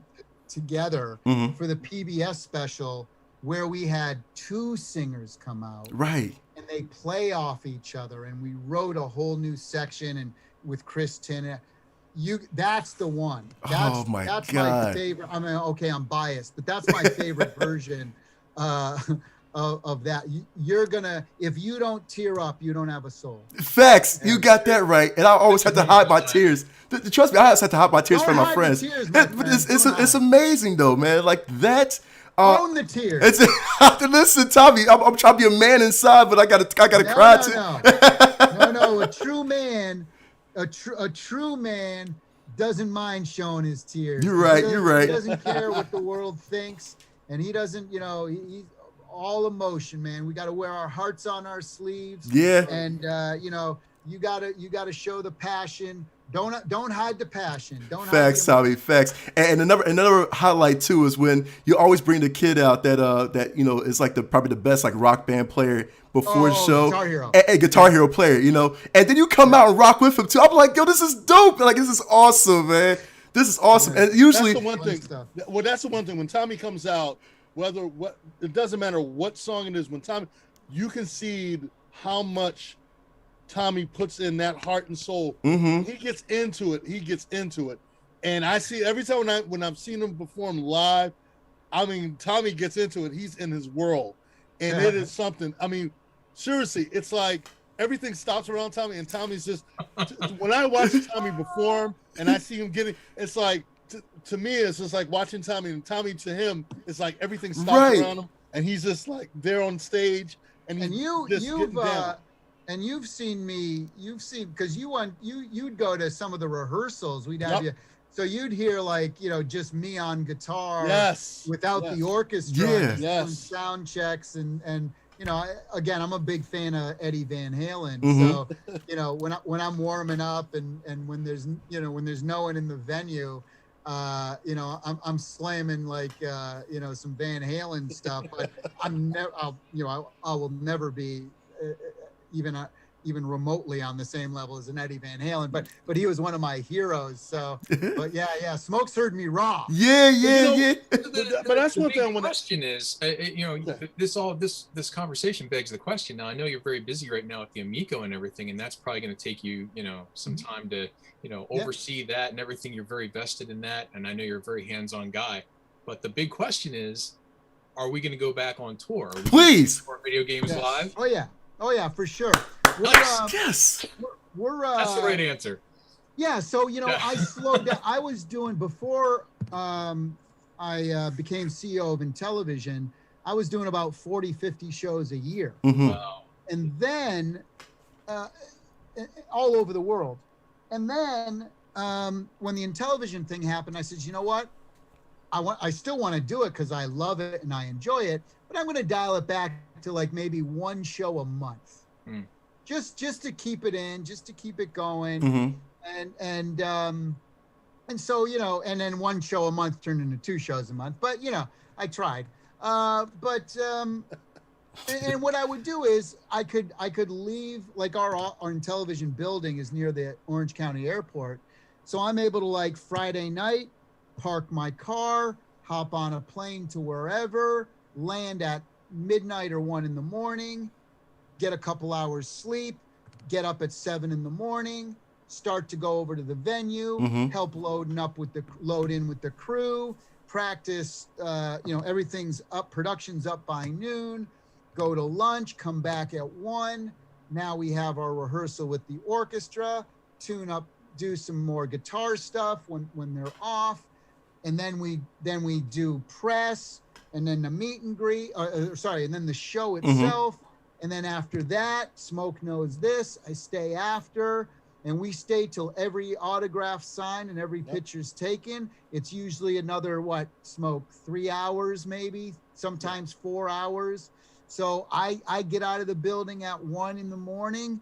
together for the PBS special where we had 2 singers come out. Right. And they play off each other, and we wrote a whole new section and with Chris Tin. That's the one. That's my favorite. I mean, okay, I'm biased, but that's my favorite version of that. You're gonna, if you don't tear up, you don't have a soul. Facts. You got that right. And I always have to hide my tears. Trust me, I always have to hide my tears from my friends. It's amazing though, man. Like that. Own the tears. Listen, Tommy, I'm trying to be a man inside, but I gotta cry too. No. A true man doesn't mind showing his tears. You're right. He doesn't care what the world thinks, and he doesn't. He's all emotion, man. We got to wear our hearts on our sleeves. Yeah. And you gotta show the passion. Don't hide the passion. Facts, Tommy. Facts. And another highlight too is when you always bring the kid out that is like probably the best like rock band player before the show. Guitar Hero. And Guitar Hero player, and then you come out and rock with him too. I'm like, yo, this is dope. Like, this is awesome, man. This is awesome. Yeah. And usually that's the one thing. Well, that's the one thing when Tommy comes out. It doesn't matter what song it is. When Tommy, you can see how much Tommy puts in that heart and soul. Mm-hmm. He gets into it. And I see every time when I've seen him perform live, I mean, Tommy gets into it. He's in his world. And it is something. I mean, seriously, it's like everything stops around Tommy, and Tommy's just, when I watch Tommy perform and I see him getting, it's like, to me, it's just like watching Tommy, and Tommy to him, it's like everything stops around him, and he's just like there on stage, and you've seen because you'd go to some of the rehearsals. We'd have you, so you'd hear like just me on guitar, without the orchestra, sound checks, and again, I'm a big fan of Eddie Van Halen. Mm-hmm. So when I'm warming up and when there's no one in the venue, I'm slamming like some Van Halen stuff, but I will never be even remotely on the same level as an Eddie Van Halen, but he was one of my heroes. So, but yeah, Smokes heard me wrong. Yeah. But that's one thing. The question is, this conversation begs the question. Now, I know you're very busy right now with the Amico and everything, and that's probably going to take you, some time to, oversee that and everything. You're very vested in that, and I know you're a very hands-on guy. But the big question is, are we going to go back on tour? Please. Video games live? Oh yeah, for sure. Yes. We're that's the right answer. Yeah, so I slowed down. I was doing before I became CEO of Intellivision, I was doing about 40-50 shows a year. Mm-hmm. Wow. And then all over the world. And then when the Intellivision thing happened, I said, you know what? I still want to do it because I love it and I enjoy it, but I'm going to dial it back to like maybe one show a month. Just to keep it in, just to keep it going. Mm-hmm. And so, and then one show a month turned into 2 shows a month, but I tried. And what I would do is I could leave, like our Intellivision building is near the Orange County Airport. So I'm able to like Friday night, park my car, hop on a plane to wherever, land at midnight or 1 in the morning, get a couple hours sleep, get up at 7 in the morning, start to go over to the venue, help load in with the crew, practice, everything's up, production's up by noon, go to lunch, come back at 1. Now we have our rehearsal with the orchestra, tune up, do some more guitar stuff when they're off. And then we do press, and then the meet and greet, and then the show itself. And then after that, Smoke knows this, I stay after, and we stay till every autograph signed and every picture's taken. It's usually another, Smoke, 3 hours maybe, sometimes 4 hours. So I get out of the building at 1 in the morning,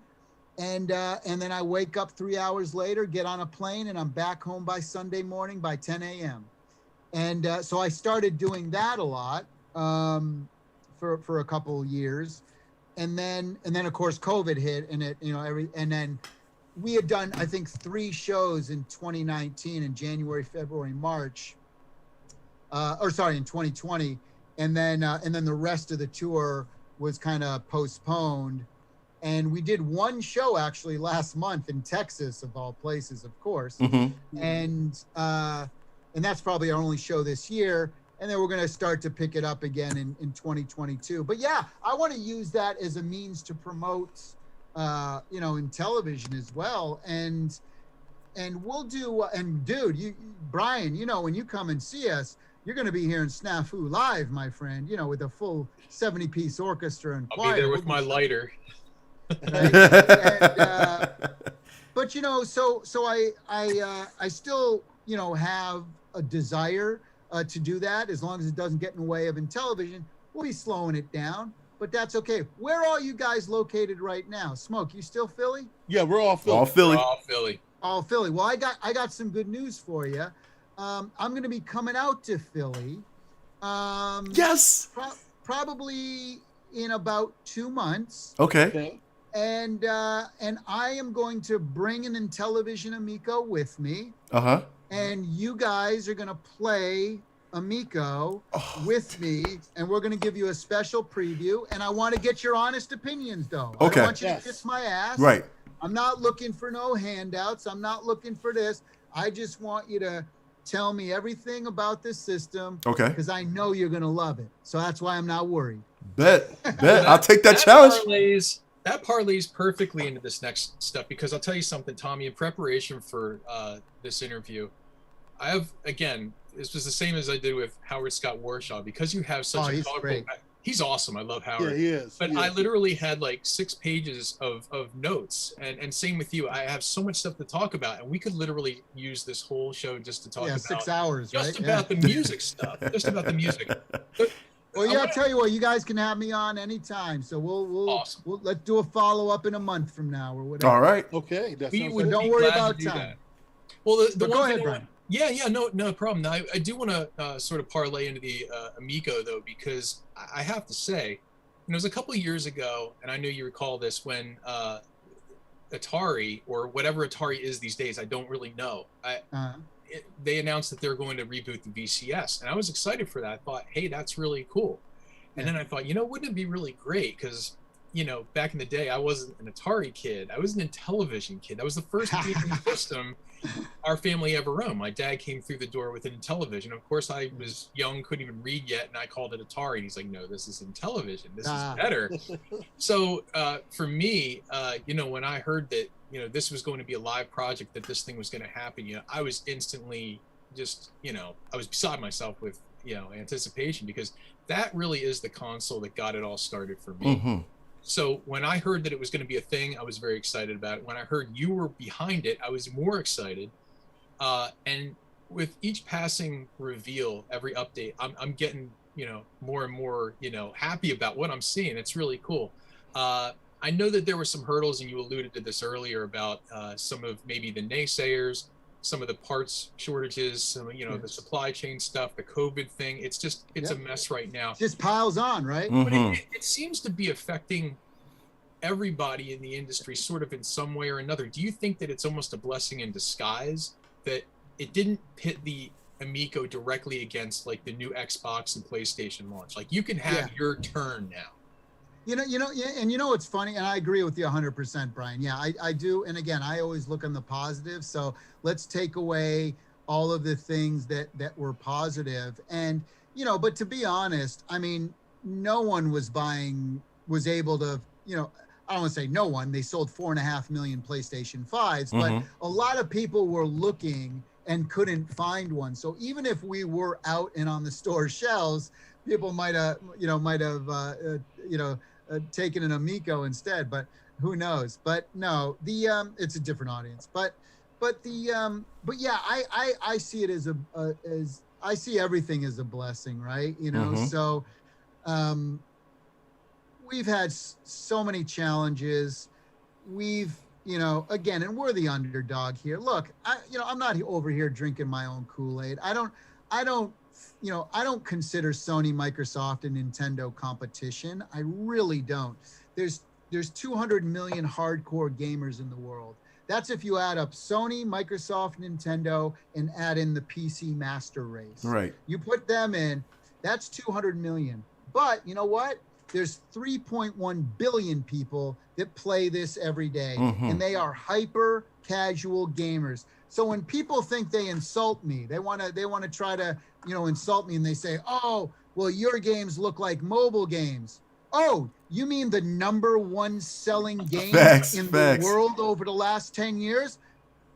and then I wake up 3 hours later, get on a plane, and I'm back home by Sunday morning by 10 a.m. And so I started doing that a lot for a couple of years. And then of course COVID hit, and and then we had done, I think, 3 shows in 2019 in January, February, March. or sorry, in 2020, and then the rest of the tour was kind of postponed. And we did one show actually last month in Texas, of all places, of course. And that's probably our only show this year. And then we're going to start to pick it up again in 2022. But yeah, I want to use that as a means to promote, Intellivision as well. And we'll do, and dude, Brian, when you come and see us, you're going to be here in Snafu Live, my friend, with a full 70-piece orchestra and choir. I'll be there with my lighter. Right? But so I still have a desire to do that, as long as it doesn't get in the way of Intellivision. We'll be slowing it down, but that's okay. Where are you guys located right now? Smoke, you still Philly? Yeah, we're all Philly. All Philly. All Philly. All Philly. Well, I got some good news for you. I'm going to be coming out to Philly. Yes. Probably in about 2 months. Okay. And I am going to bring an Intellivision Amico with me. And you guys are going to play Amico with me, and we're going to give you a special preview. And I want to get your honest opinions, though. I don't want you to kiss my ass. Right. I'm not looking for no handouts. I'm not looking for this. I just want you to tell me everything about this system. Okay. Because I know you're going to love it. So that's why I'm not worried. Bet. I'll take that challenge. That parlays perfectly into this next step, because I'll tell you something, Tommy, in preparation for this interview, I have, again, this was the same as I did with Howard Scott Warshaw, because you have such a colorful, he's awesome. I love Howard. Yeah, he is. But I literally had like 6 pages of notes, and same with you. I have so much stuff to talk about, and we could literally use this whole show just to talk about 6 hours, just right? about the music stuff, just about the music. But, well, yeah, I'll tell you what, you guys can have me on anytime. So we'll let's do a follow up in a month from now or whatever. All right. Okay. Don't worry about time. That. Well, go ahead, Brian. Yeah, no problem. Now, I do want to sort of parlay into the Amico, though, because I have to say, it was a couple of years ago, and I know you recall this, when Atari, or whatever Atari is these days, I don't really know. They announced that they're going to reboot the VCS, and I was excited for that. I thought, hey, that's really cool. And then I thought, wouldn't it be really great? Because, back in the day, I wasn't an Atari kid. I was an Intellivision kid. That was the first gaming system our family ever owned. My dad came through the door with an Intellivision. Of course, I was young, couldn't even read yet, and I called it Atari. And he's like, no, this is Intellivision. This is better. So for me, when I heard that, this was going to be a live project, that this thing was going to happen, I was instantly just, I was beside myself with, anticipation, because that really is the console that got it all started for me. So when I heard that it was going to be a thing, I was very excited about it. When I heard you were behind it, I was more excited. And with each passing reveal, every update, I'm getting, more and more, happy about what I'm seeing. It's really cool. I know that there were some hurdles, and you alluded to this earlier, about some of maybe the naysayers, some of the parts shortages, some, the supply chain stuff, the COVID thing. It's just, it's a mess right now. It just piles on, right? But it seems to be affecting everybody in the industry sort of in some way or another. Do you think that it's almost a blessing in disguise that it didn't pit the Amico directly against like the new Xbox and PlayStation launch? Like, you can have your turn now. It's funny, and I agree with you 100%, Brian. Yeah, I do. And again, I always look on the positive. So let's take away all of the things that were positive. And, but to be honest, I mean, no one was able to, I don't want to say no one, they sold 4.5 million PlayStation 5s, but a lot of people were looking and couldn't find one. So even if we were out and on the store shelves, people might have taken an Amico instead, but who knows? But no, it's a different audience. But yeah, I see it as I see everything as a blessing, right? So we've had so many challenges. We've, again, and we're the underdog here. Look, I'm not over here drinking my own Kool-Aid. I don't consider Sony, Microsoft, and Nintendo competition. I really don't. There's 200 million hardcore gamers in the world. That's if you add up Sony, Microsoft, Nintendo, and add in the PC master race. Right. You put them in, that's 200 million. But you know what? There's 3.1 billion people that play this every day, and they are hyper casual gamers. So when people think they insult me, they want to try to, insult me, and they say, "Oh, well, your games look like mobile games." Oh, you mean the #1 selling game in the world over the last 10 years?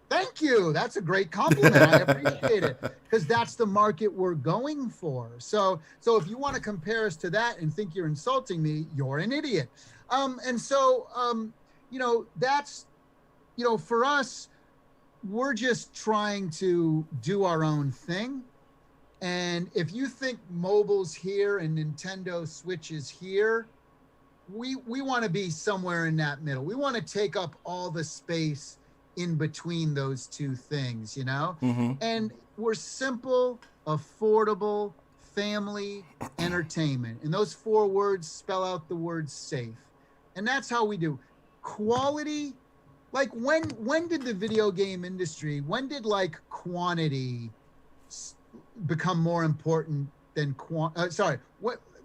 Thank you. That's a great compliment. I appreciate it, because that's the market we're going for. So if you want to compare us to that and think you're insulting me, you're an idiot. That's, for us, we're just trying to do our own thing. And if you think mobile's here and Nintendo Switch is here, we want to be somewhere in that middle. We want to take up all the space in between those two things, And we're simple, affordable, family entertainment. And those 4 words spell out the word safe. And that's how we do. Quality, like when did the video game industry, when did quantity become more important than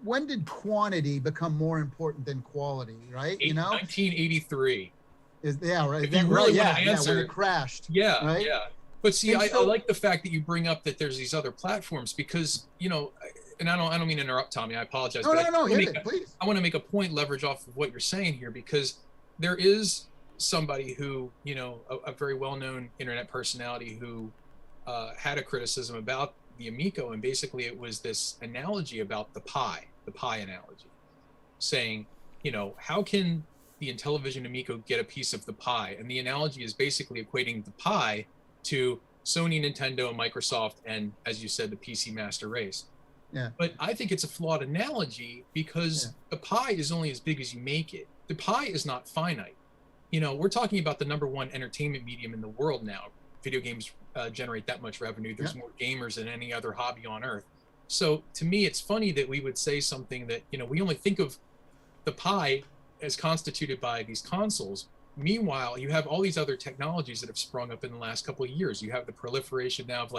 when did quantity become more important than quality, right? 1983. Right. If you really want to answer, when it crashed. Yeah, right? yeah. But see, I like the fact that you bring up that there's these other platforms, because and I don't mean to interrupt, Tommy. I apologize. No, please. I want to make a point, leverage off of what you're saying here, because there is somebody who, a very well-known internet personality who had a criticism about the Amico, and basically it was this analogy about the pie analogy, saying, how can the Intellivision Amico get a piece of the pie? And the analogy is basically equating the pie to Sony, Nintendo, Microsoft, and, as you said, the PC master race. Yeah. But I think it's a flawed analogy, because the pie is only as big as you make it. The pie is not finite. We're talking about the #1 entertainment medium in the world now. Video games generate that much revenue. There's more gamers than any other hobby on earth. So to me, it's funny that we would say something that, we only think of the pie as constituted by these consoles. Meanwhile, you have all these other technologies that have sprung up in the last couple of years. You have the proliferation now of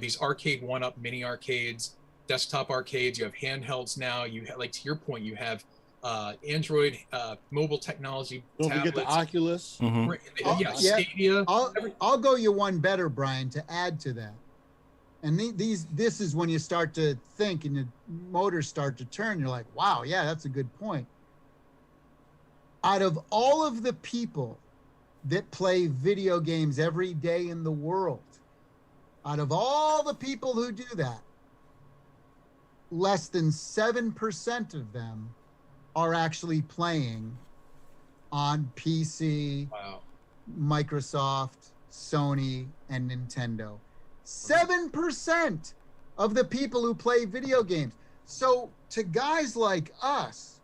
these arcade one-up mini arcades, desktop arcades. You have handhelds now. You have, to your point, you have Android mobile technology. Don't tablets. forget the Oculus. Stadia. I'll go you one better, Brian, to add to that. And this is when you start to think and the motors start to turn. You're like, wow, yeah, that's a good point. Out of all of the people that play video games every day in the world, out of all the people who do that, less than 7% of them are actually playing on PC, Microsoft, Sony, and Nintendo. 7% of the people who play video games. So to guys like us,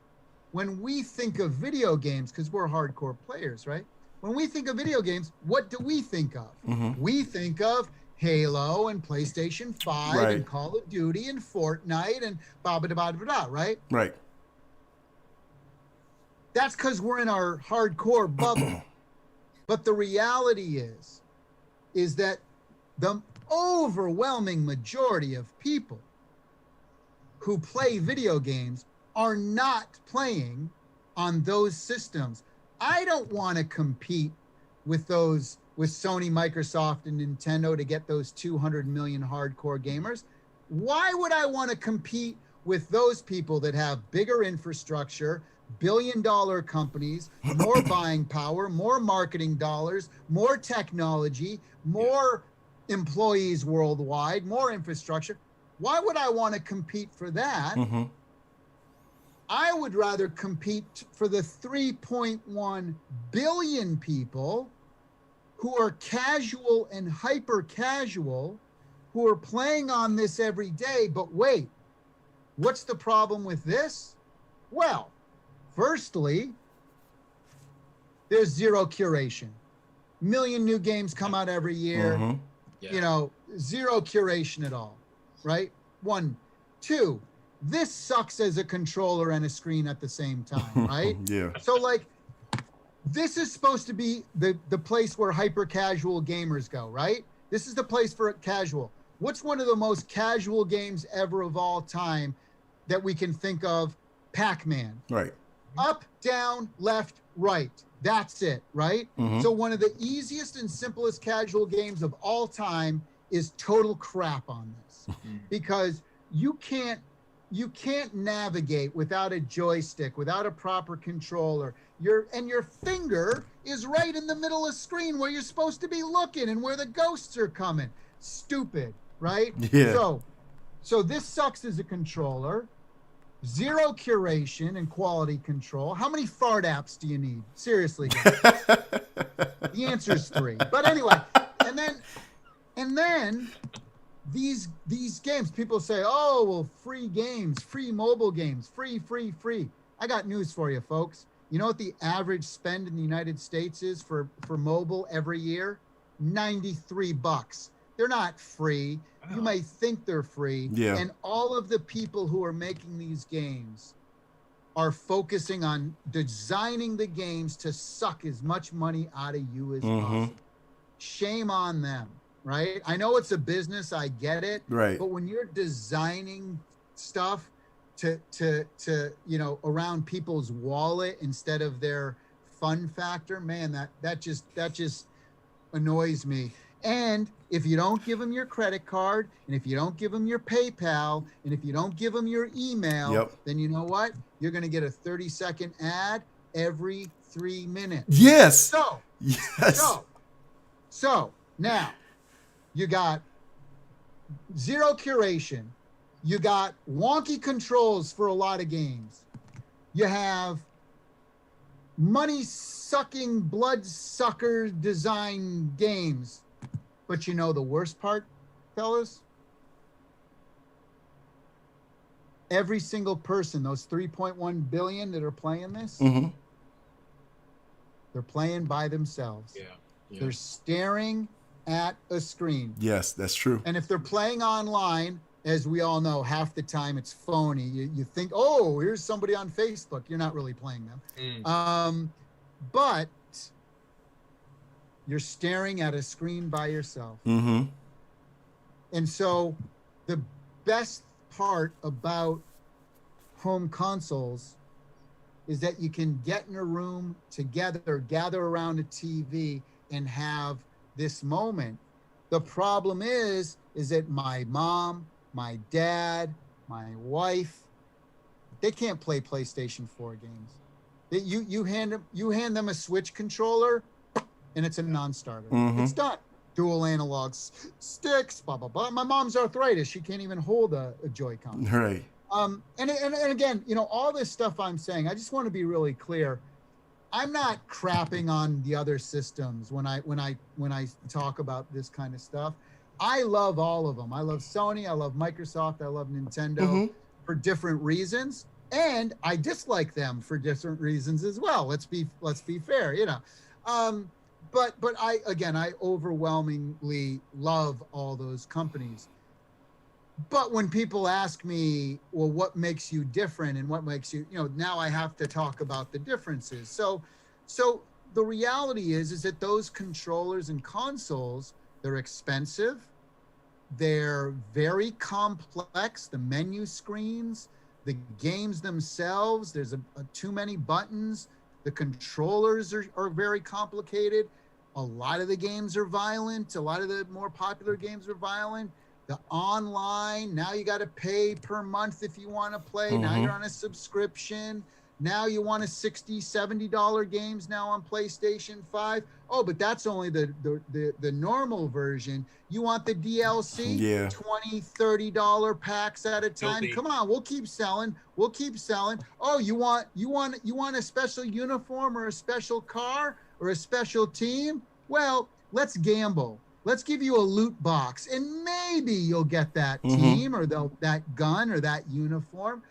when we think of video games, because we're hardcore players, right? When we think of video games, what do we think of? We think of Halo and PlayStation 5 and Call of Duty and Fortnite and ba-ba-da-ba-da-ba-da, right? Right. That's because we're in our hardcore bubble. But the reality is that the overwhelming majority of people who play video games are not playing on those systems. I don't want to compete with Sony, Microsoft, and Nintendo to get those 200 million hardcore gamers. Why would I want to compete with those people that have bigger infrastructure, billion-dollar companies, more buying power, more marketing dollars, more technology, more employees worldwide, more infrastructure? Why would I want to compete for that? I would rather compete for the 3.1 billion people who are casual and hyper casual, who are playing on this every day. But wait, what's the problem with this? Well, firstly, there's zero curation. Million new games come out every year. Zero curation at all, right? 1, 2, this sucks as a controller and a screen at the same time, right? Yeah. So this is supposed to be the place where hyper casual gamers go, right? This is the place for casual. What's one of the most casual games ever of all time that we can think of? Pac-Man. Right. Up, down, left, right. That's it, right? Mhm. So one of the easiest and simplest casual games of all time is total crap on this, because you can't navigate without a joystick, without a proper controller. Your finger is right in the middle of the screen where you're supposed to be looking and where the ghosts are coming. Stupid, right? Yeah. So this sucks as a controller. Zero curation and quality control. How many fart apps do you need? Seriously, guys. The answer is 3. But anyway, and then these games, people say, oh, well, free games, free mobile games, free. I got news for you, folks. You know what the average spend in the United States is for mobile every year? $93. They're not free. Wow. You may think they're free. Yeah. And all of the people who are making these games are focusing on designing the games to suck as much money out of you as possible. Shame on them, right? I know it's a business, I get it. Right. But when you're designing stuff to around people's wallet instead of their fun factor, man, that just annoys me. And if you don't give them your credit card, and if you don't give them your PayPal, and if you don't give them your email, then you know what? You're going to get a 30-second ad every 3 minutes. Yes. So now you got zero curation. You got wonky controls for a lot of games. You have money-sucking, blood-sucker design games. But you know the worst part, fellas? Every single person, those 3.1 billion that are playing this, they're playing by themselves. Yeah. They're staring at a screen. Yes, that's true. And if they're playing online, as we all know, half the time it's phony. You think, oh, here's somebody on Facebook. You're not really playing them. But you're staring at a screen by yourself. And so the best part about home consoles is that you can get in a room together, gather around a TV, and have this moment. The problem is that my mom, my dad, my wife, they can't play PlayStation 4 games. You hand them a Switch controller, and it's a non-starter. It's done. Dual analog sticks, blah, blah, blah. My mom's arthritis. She can't even hold a Joy-Con. Right. And again, all this stuff I'm saying, I just want to be really clear. I'm not crapping on the other systems when I talk about this kind of stuff. I love all of them. I love Sony. I love Microsoft. I love Nintendo for different reasons. And I dislike them for different reasons as well. Let's be fair, But I overwhelmingly love all those companies. But when people ask me, well, what makes you different and what makes you, now I have to talk about the differences. So the reality is that those controllers and consoles, they're expensive. They're very complex. The menu screens, the games themselves, there's too many buttons. The controllers are very complicated. A lot of the games are violent. A lot of the more popular games are violent. The online, now you got to pay per month if you want to play. Now you're on a subscription. Now you want $60, $70 games now on PlayStation 5. Oh, but that's only the normal version. You want the DLC? Yeah. $20, $30 packs at a time. Come on, we'll keep selling. Oh, you want a special uniform or a special car or a special team? Well, let's gamble. Let's give you a loot box, and maybe you'll get that team or that gun or that uniform.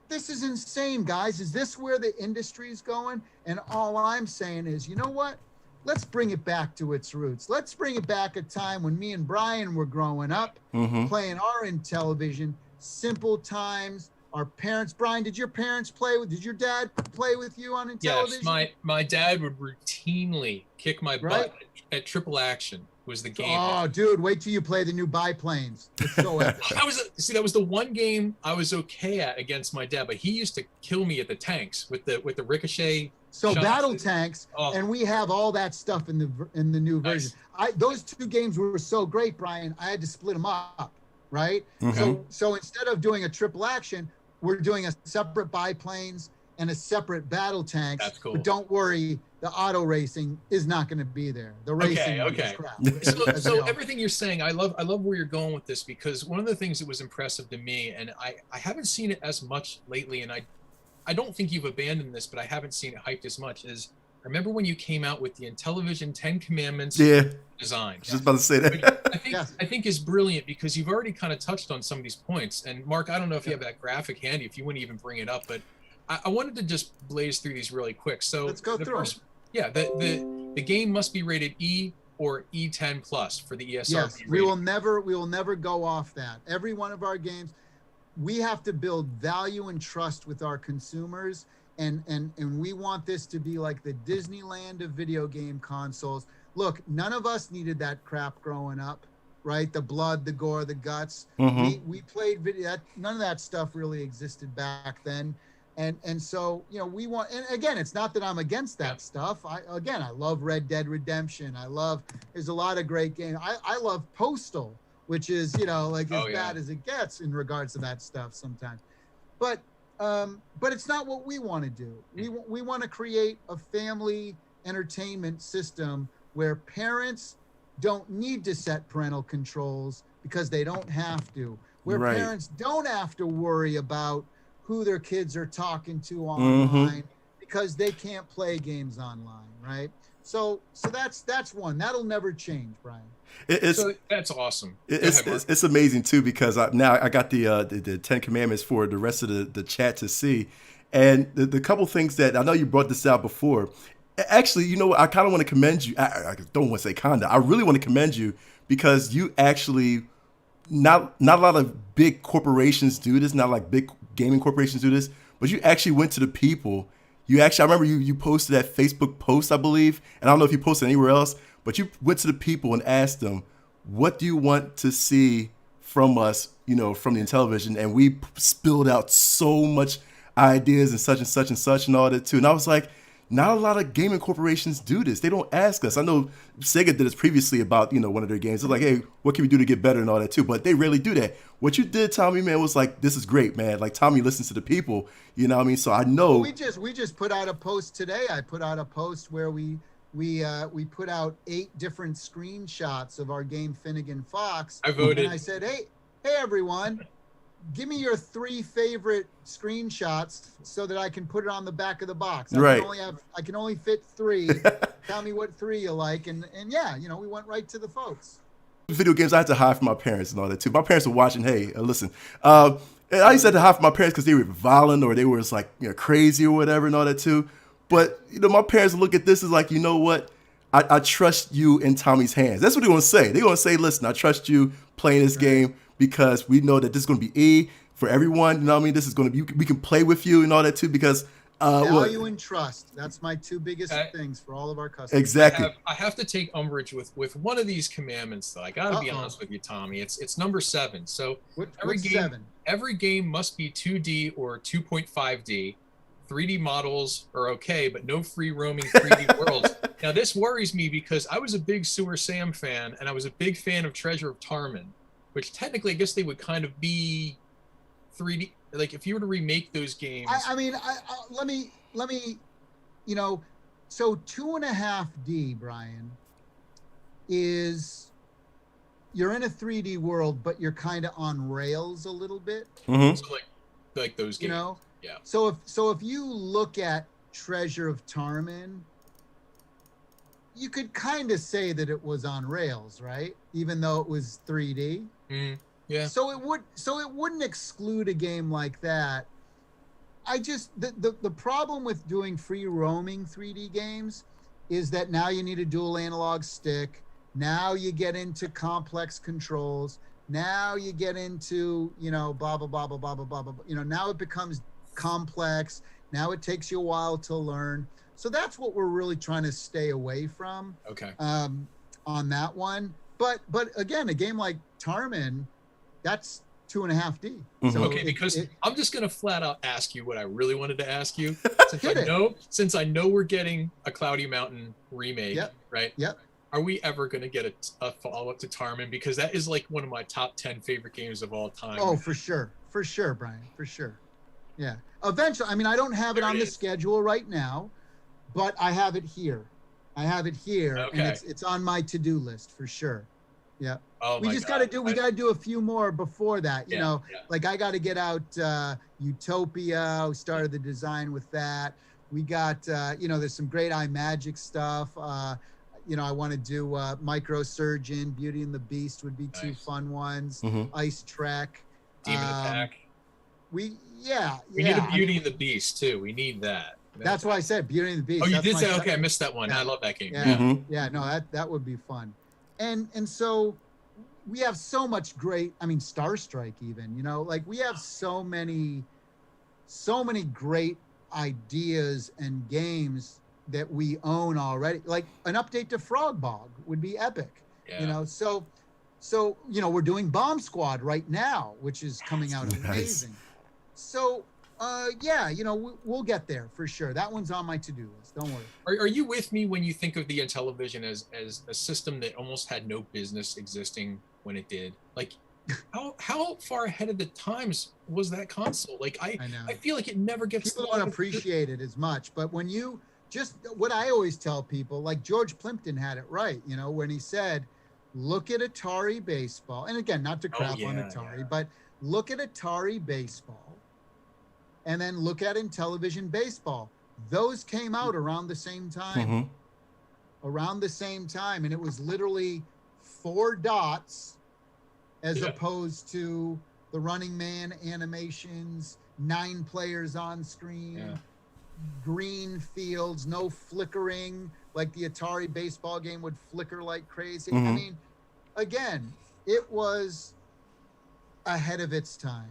This is insane, guys. Is this where the industry is going? And all I'm saying is, you know what? Let's bring it back to its roots. Let's bring it back a time when me and Brian were growing up, playing our Intellivision, simple times. our parents. Brian, did your parents play with? Did your dad play with you on Intellivision? Yes, my dad would routinely kick my Right? butt at Triple Action. Was the game. Oh, dude, wait till you play the new biplanes. It's so epic. That was the one game I was okay at against my dad, but he used to kill me at the tanks with the ricochet. So shots. battle tanks, and we have all that stuff in the new version. Those two games were so great, Brian. I had to split them up, right? So instead of doing a triple action, we're doing a separate biplanes and a separate battle tanks. That's cool. But don't worry, the auto racing is not going to be there. The racing is crap. So everything you're saying, I love where you're going with this, because one of the things that was impressive to me, and I haven't seen it as much lately, and I don't think you've abandoned this, but I haven't seen it hyped as much, is I remember when you came out with the Intellivision 10 Commandments design. Just about to say that. I think is brilliant, because you've already kind of touched on some of these points. And Mark, I don't know if you have that graphic handy, if you wouldn't even bring it up, but I wanted to just blaze through these really quick. So let's go through. The game must be rated E or E10 plus for the ESRB. Yes, we will never go off that. Every one of our games, we have to build value and trust with our consumers, and we want this to be like the Disneyland of video game consoles. Look, none of us needed that crap growing up, right? The blood, the gore, the guts. We played video. None of that stuff really existed back then. And so, we want, and again, it's not that I'm against that stuff. I love Red Dead Redemption. There's a lot of great games. I love Postal, which is, bad as it gets in regards to that stuff sometimes. But it's not what we want to do. We want to create a family entertainment system where parents don't need to set parental controls because they don't have to. Where parents don't have to worry about who their kids are talking to online because they can't play games online, right? So that's one that'll never change, Brian. That's awesome. It's amazing too, because now I got the 10 Commandments for the rest of the chat to see, and the couple things that I know you brought this out before. Actually, I kind of want to commend you. I don't want to say kinda. I really want to commend you, because you actually not a lot of big corporations do this, not like big gaming corporations do this, but you actually went to the people. I remember you posted that Facebook post, I believe, and I don't know if you posted anywhere else, but you went to the people and asked them, what do you want to see from us, from the Intellivision? And we spilled out so much ideas and such and such and such and all that too. And I was like, not a lot of gaming corporations do this. They don't ask us. I know Sega did this previously about, one of their games. They're like, hey, what can we do to get better and all that too? But they rarely do that. What you did, Tommy, man, was like, this is great, man. Like, Tommy listens to the people, you know what I mean? So I know. We just put out a post today. I put out a post where we put out 8 different screenshots of our game Finnegan Fox. I voted. And I said, hey everyone, give me your 3 favorite screenshots so that I can put it on the back of the box. I can only fit 3. Tell me what 3 you like, and we went right to the folks. Video games I had to hide from my parents and all that too. My parents were watching. Hey, listen. I used to have to hide from my parents because they were violent or they were just like crazy or whatever and all that too. But my parents look at this as like, you know what? I trust you in Tommy's hands. That's what they're gonna say. They're gonna say, listen, I trust you playing this game, because we know that this is going to be E for everyone. You know what I mean? This is going to be, we can play with you and all that too, because value and trust. That's my 2 biggest things for all of our customers. Exactly. I have to take umbrage with one of these commandments, though. I got to be honest with you, Tommy. It's number 7. So every game must be 2D or 2.5D. 3D models are okay, but no free roaming 3D worlds. Now, this worries me, because I was a big Sewer Sam fan, and I was a big fan of Treasure of Tarman, which technically I guess they would kind of be 3D. Like, if you were to remake those games. Let me, so 2.5D, Brian, is you're in a 3D world, but you're kind of on rails a little bit. Mm-hmm. So like those games. Yeah. So if you look at Treasure of Tarman, you could kind of say that it was on rails, right? Even though it was 3D. Yeah. So it wouldn't exclude a game like that. The problem with doing free roaming 3D games is that now you need a dual analog stick. Now you get into complex controls. Now you get into, blah, blah, blah, blah, blah, blah, blah, blah. Now it becomes complex. Now it takes you a while to learn. So that's what we're really trying to stay away from. Okay. On that one. But again, a game like Tarman, that's 2.5D. So okay, because I'm just gonna flat out ask you what I really wanted to ask you. Since I know we're getting a Cloudy Mountain remake, right? Yep. Are we ever gonna get a follow-up to Tarman? Because that is like one of my top 10 favorite games of all time. Oh, for sure, Brian, for sure. Yeah. Eventually, I mean, I don't have it on the schedule right now, but I have it here. Okay. And it's on my to-do list for sure. Yeah. Oh, we just got to do a few more before that. Like I got to get out Utopia. We started the design with that. We got, there's some great iMagic stuff. I want to do Microsurgeon, Beauty and the Beast would be two fun ones. Ice Trek. Demon Attack. We need a Beauty and the Beast too. We need that. That's why I said Beauty and the Beast. Oh, you did say, okay, I missed that one. Yeah. I love that game. Yeah, no, that would be fun. And so we have so much great, Star Strike even, like we have so many great ideas and games that we own already. Like an update to Frog Bog would be epic. So we're doing Bomb Squad right now, which is coming out amazing. Nice. So we'll get there for sure. That one's on my to-do list. Don't worry. Are you with me when you think of the Intellivision as a system that almost had no business existing when it did? Like, how far ahead of the times was that console? Like, I feel like it never gets. People don't appreciate it as much, but when you what I always tell people, like George Plimpton had it right, when he said, "Look at Atari Baseball," and again, not to crap on Atari, but look at Atari Baseball. And then look at Intellivision Baseball. Those came out around the same time. And it was literally 4 dots as opposed to the Running Man animations, 9 players on screen, green fields, no flickering, like the Atari baseball game would flicker like crazy. I mean, again, it was ahead of its time.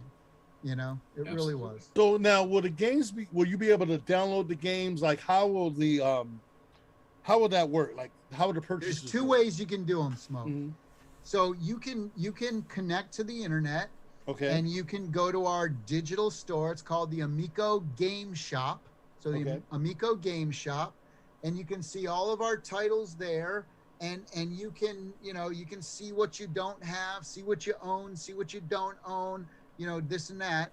It really was. So now, will you be able to download the games? Like, how will that work? Like, how would the purchase? There's 2 ways you can do them, Smoke. So you can connect to the internet. Okay. And you can go to our digital store. It's called the Amico Game Shop. So the Amico Game Shop, and you can see all of our titles there. And you can you can see what you don't have, see what you own, see what you don't own. This and that.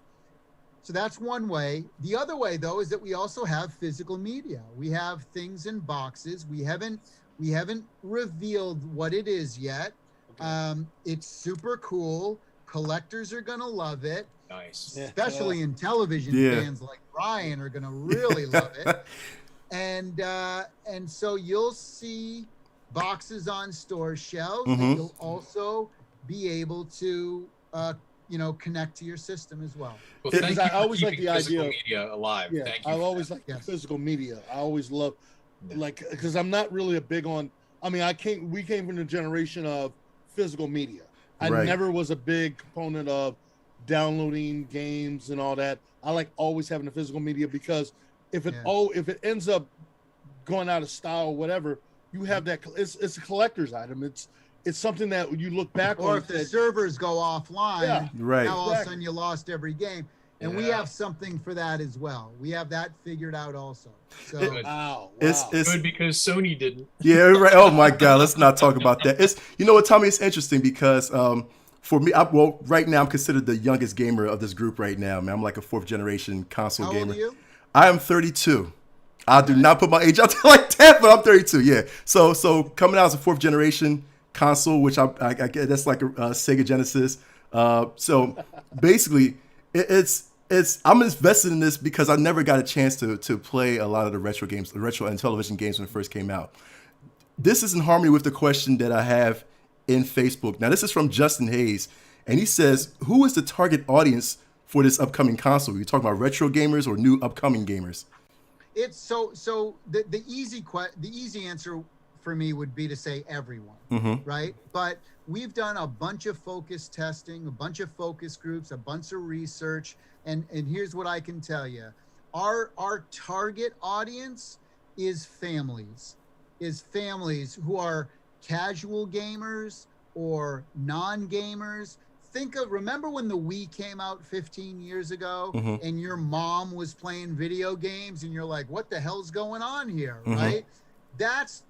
So that's one way. The other way, though, is that we also have physical media. We have things in boxes. We haven't revealed what it is yet. It's super cool. Collectors are gonna love it. Nice. Especially Intellivision fans like Brian are gonna really love it. And so you'll see boxes on store shelves, and you'll also be able to connect to your system as well. Because I always like the idea of media alive. Yeah, I always like physical media. I always love, because I'm not really a big on. We came from the generation of physical media. I never was a big component of downloading games and all that. I like always having the physical media because if it ends up going out of style or whatever, you have that. It's a collector's item. It's something that you look back on. Or if the servers go offline, now all of a sudden you lost every game. And we have something for that as well. We have that figured out also. So it's good because Sony didn't. Yeah, right. Oh my God, let's not talk about that. Tommy, it's interesting because for me, right now I'm considered the youngest gamer of this group right now, man. I'm like a 4th generation console gamer. How old are you? I am 32. I do not put my age out there like that, but I'm 32. Yeah. So coming out as a 4th generation console, which I get, that's like a Sega Genesis. So basically, I'm invested in this because I never got a chance to play a lot of the retro games, the retro Intellivision games when it first came out. This is in harmony with the question that I have in Facebook. Now, this is from Justin Hayes, and he says, "Who is the target audience for this upcoming console? Are you talking about retro gamers or new upcoming gamers?" It's so the easy answer for me would be to say everyone, right? But we've done a bunch of focus testing, a bunch of focus groups, a bunch of research, and here's what I can tell you. Our target audience is families who are casual gamers or non-gamers. Remember when the Wii came out 15 years ago and your mom was playing video games and you're like, what the hell's going on here, right? That's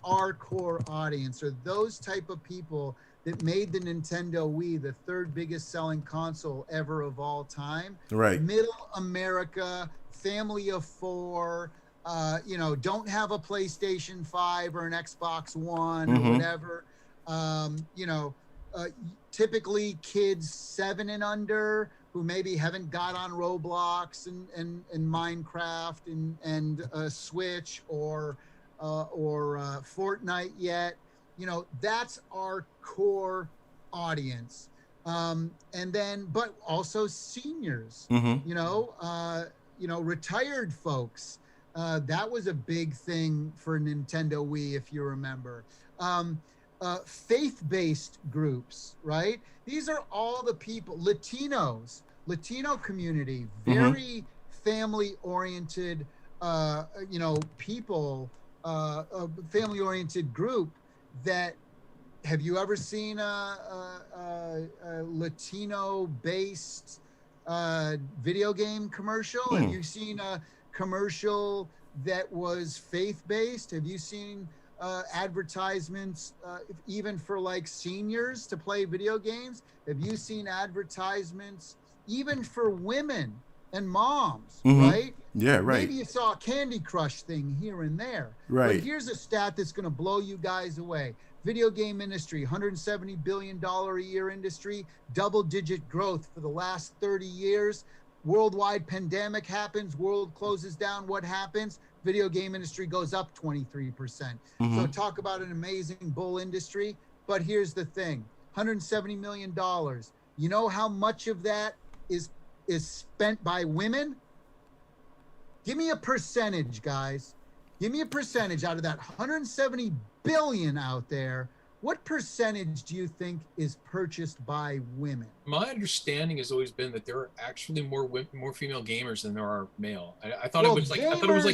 our core audience, or those type of people that made the Nintendo Wii the third biggest selling console ever of all time. Right. Middle America, family of four, don't have a PlayStation 5 or an Xbox One or whatever. Typically kids 7 and under who maybe haven't got on Roblox and Minecraft and Switch or Fortnite yet. That's our core audience. But also seniors, retired folks. That was a big thing for Nintendo Wii, if you remember. Faith-based groups, right? These are all the people, Latino community, very family-oriented, people, a family-oriented group that, have you ever seen a Latino-based video game commercial? Have you seen a commercial that was faith-based? Have you seen advertisements even for like seniors to play video games? Have you seen advertisements even for women and moms, right? Yeah, right. Maybe you saw a Candy Crush thing here and there. Right. But here's a stat that's going to blow you guys away. Video game industry, $170 billion a year industry, double-digit growth for the last 30 years. Worldwide pandemic happens, world closes down, what happens? Video game industry goes up 23%. So talk about an amazing bull industry. But here's the thing, $170 million. You know how much of that is spent by women? Give me a percentage, guys. Give me a percentage out of that 170 billion out there. What percentage do you think is purchased by women? My understanding has always been that there are actually more female gamers than there are male. I thought it was like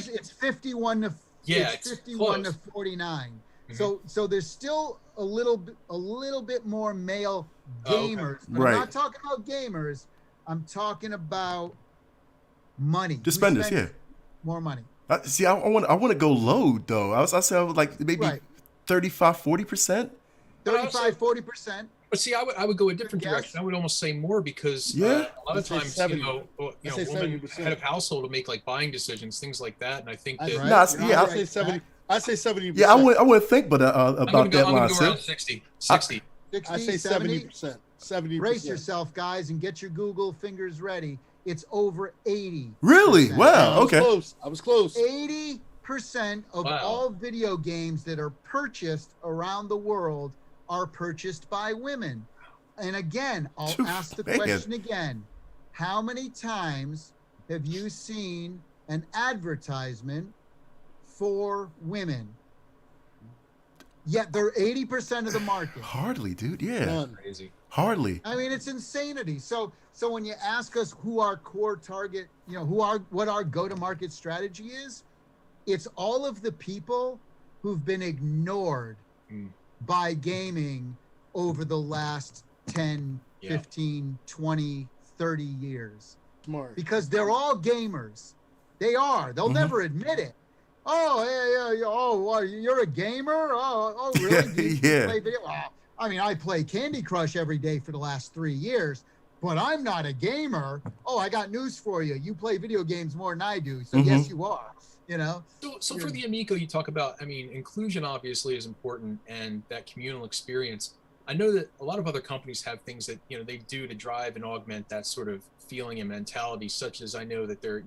it's 51 to it's 51 to 49. So there's still a little bit more male gamers. But I'm not talking about gamers. I'm talking about money. The spenders, yeah. More money. See, I want to go low though. I was like maybe 35, 40%. 35, 40%. But see, I would go a different direction. I would almost say more because a lot of times, 70. women head of household to make like buying decisions, things like that. And I think that I say 70. I say 70%. Yeah, I wouldn't think, but about that line. I'm going to go around 60. 60. I say 70%. 70%. Brace yourself, guys, and get your Google fingers ready. It's over 80. Really? Wow. Okay. I was close. 80% of all video games that are purchased around the world are purchased by women. And again, I'll ask the question again. How many times have you seen an advertisement for women? Yet they're 80% of the market. Hardly, dude. Yeah. Crazy. Hardly. I mean, it's insanity. So when you ask us who our core target, what our go-to-market strategy is, it's all of the people who've been ignored by gaming over the last 10, 15, 20, 30 years. Smart. Because they're all gamers. They are. They'll never admit it. Oh, yeah. Oh, you're a gamer? Oh, really? Do you play video? I mean, I play Candy Crush every day for the last 3 years, but I'm not a gamer. Oh, I got news for you. You play video games more than I do. So yes, you are. So for the Amico, you talk about, inclusion obviously is important, and that communal experience. I know that a lot of other companies have things that, they do to drive and augment that sort of feeling and mentality, such as I know that they're,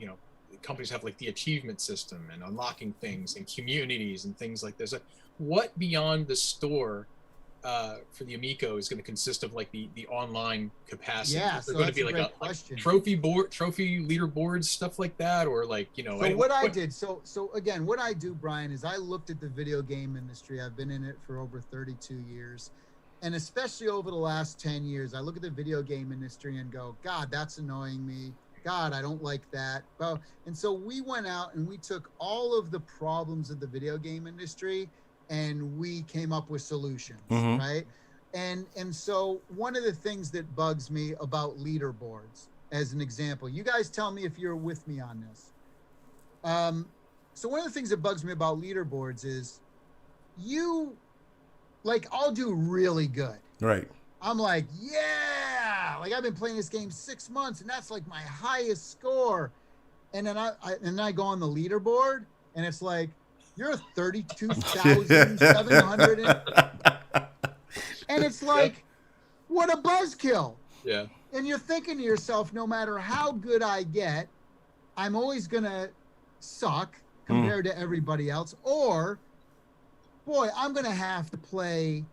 companies have like the achievement system and unlocking things and communities and things like this. What beyond the store for the Amico is going to consist of like the online capacity? Yeah, Is there so going to that's be a like great a question. trophy leaderboards, stuff like that, or like, you know? So what I did, so again, what I do, Brian, is I looked at the video game industry. I've been in it for over 32 years. And especially over the last 10 years, I look at the video game industry and go, God, that's annoying me. God, I don't like that. Well, and so we went out and we took all of the problems of the video game industry and we came up with solutions, right? And so one of the things that bugs me about leaderboards, as an example, you guys tell me if you're with me on this. So one of the things that bugs me about leaderboards is I'll do really good. Right. I'm like, yeah, like I've been playing this game 6 months and that's like my highest score. And then I go on the leaderboard and it's like, you're 32,700. And it's like, what a buzzkill. Yeah. And you're thinking to yourself, no matter how good I get, I'm always going to suck compared to everybody else. Or, boy, I'm going to have to play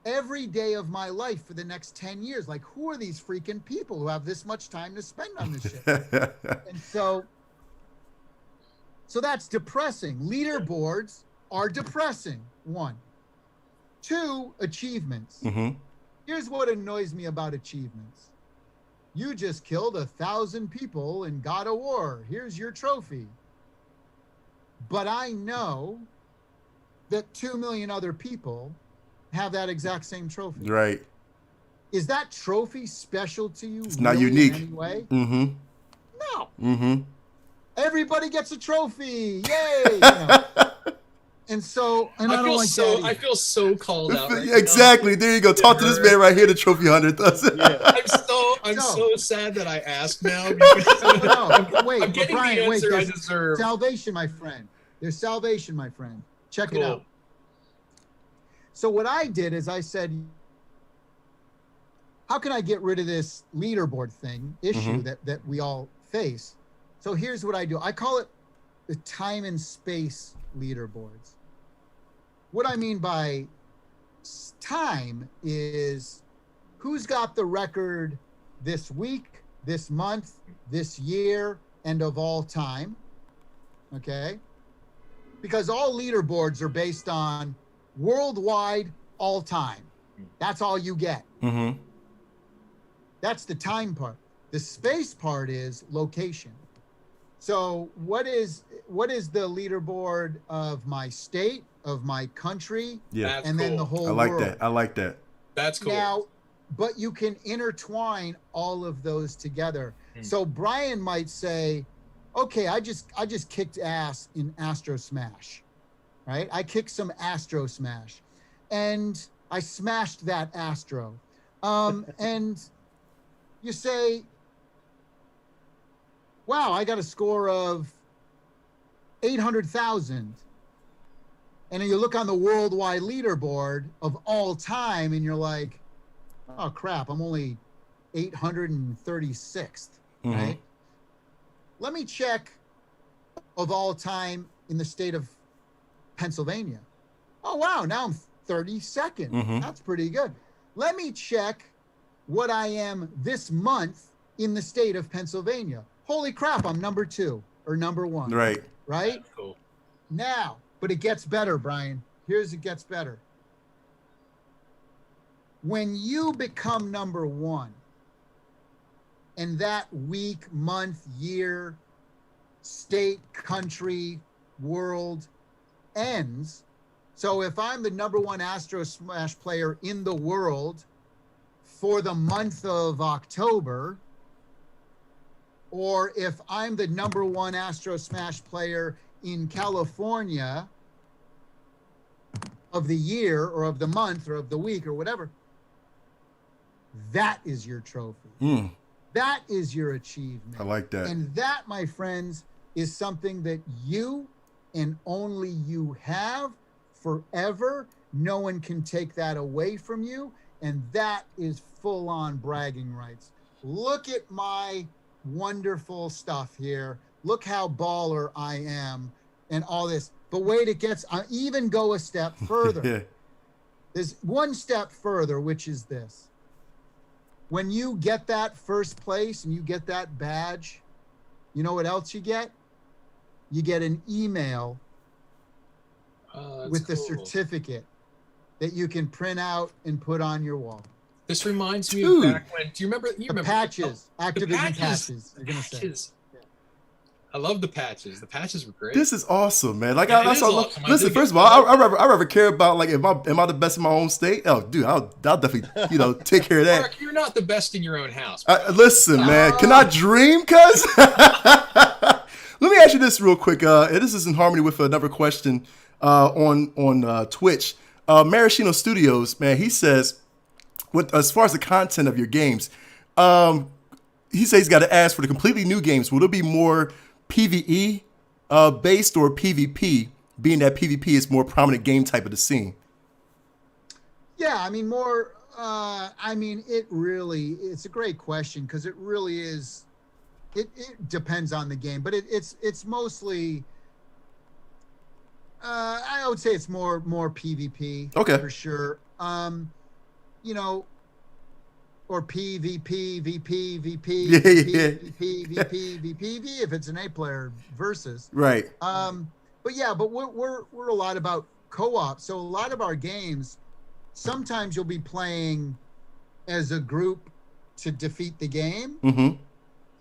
every day of my life for the next 10 years. Like, who are these freaking people who have this much time to spend on this shit? And so that's depressing. Leaderboards are depressing, 1. 2, achievements. Here's what annoys me about achievements. You just killed 1,000 people in God of War. Here's your trophy. But I know that 2 million other people have that exact same trophy. Right. Is that trophy special to you? It's not unique. In any way? No. Everybody gets a trophy. Yay! You know? And so, and I don't like that either. I feel so called out. Right Exactly. There you go. Talk to this man right here, the trophy hunter. I'm so sad that I asked now. Because wait, I'm getting Brian, the answer I there's deserve. salvation, my friend. There's salvation, my friend. Check it out. So what I did is I said, how can I get rid of this leaderboard issue that we all face? So here's what I do. I call it the time and space leaderboards. What I mean by time is who's got the record this week, this month, this year, and of all time. Okay? Because all leaderboards are based on worldwide all time. That's all you get. That's the time part. The space part is location. So what is the leaderboard of my state, of my country, and then the whole world? I like that. That's cool. Now, but you can intertwine all of those together. So Brian might say, okay, I just kicked ass in Astro Smash, right? I kicked some Astro Smash, and I smashed that Astro. And you say, wow, I got a score of 800,000. And then you look on the worldwide leaderboard of all time and you're like, oh crap, I'm only 836th, right? Let me check of all time in the state of Pennsylvania. Oh wow, now I'm 32nd. That's pretty good. Let me check what I am this month in the state of Pennsylvania. Holy crap, I'm number 2 or number 1. Right. Right? That's cool. Now, but it gets better, Brian. It gets better. When you become number 1, and that week, month, year, state, country, world ends. So if I'm the number 1 Astro Smash player in the world for the month of October, or if I'm the number 1 Astro Smash player in California of the year or of the month or of the week or whatever, that is your trophy. That is your achievement. I like that. And that, my friends, is something that you and only you have forever. No one can take that away from you. And that is full-on bragging rights. Look at my wonderful stuff here. Look how baller I am and all this. But wait, I even go a step further. There's one step further, which is this. When you get that first place and you get that badge, you know what else you get? You get an email with the certificate that you can print out and put on your wall. This reminds me of back when. Do you remember? The patches, Activision patches. You're gonna say. I love the patches. The patches were great. This is awesome, man. Like, awesome. Listen, first of all, I rather care about, like, am I the best in my own state? Oh, dude, I'll definitely, take care of that. Mark, you're not the best in your own house. Listen, man, can I dream, cuz? Let me ask you this real quick. This is in harmony with another question on Twitch. Maraschino Studios, man, he says, as far as the content of your games, he says he's got to ask for the completely new games. Will there be more PvE based or PvP, being that PvP is more prominent game type of the scene? Yeah, I mean, more, it's a great question, because it really is, it depends on the game, but it's mostly, I would say it's more PvP. Okay. For sure. Or PvP, VP, VP, Yeah, VP, yeah. VP, VP, VP, if it's an 8-player versus. Right. But we're a lot about co-op. So a lot of our games, sometimes you'll be playing as a group to defeat the game,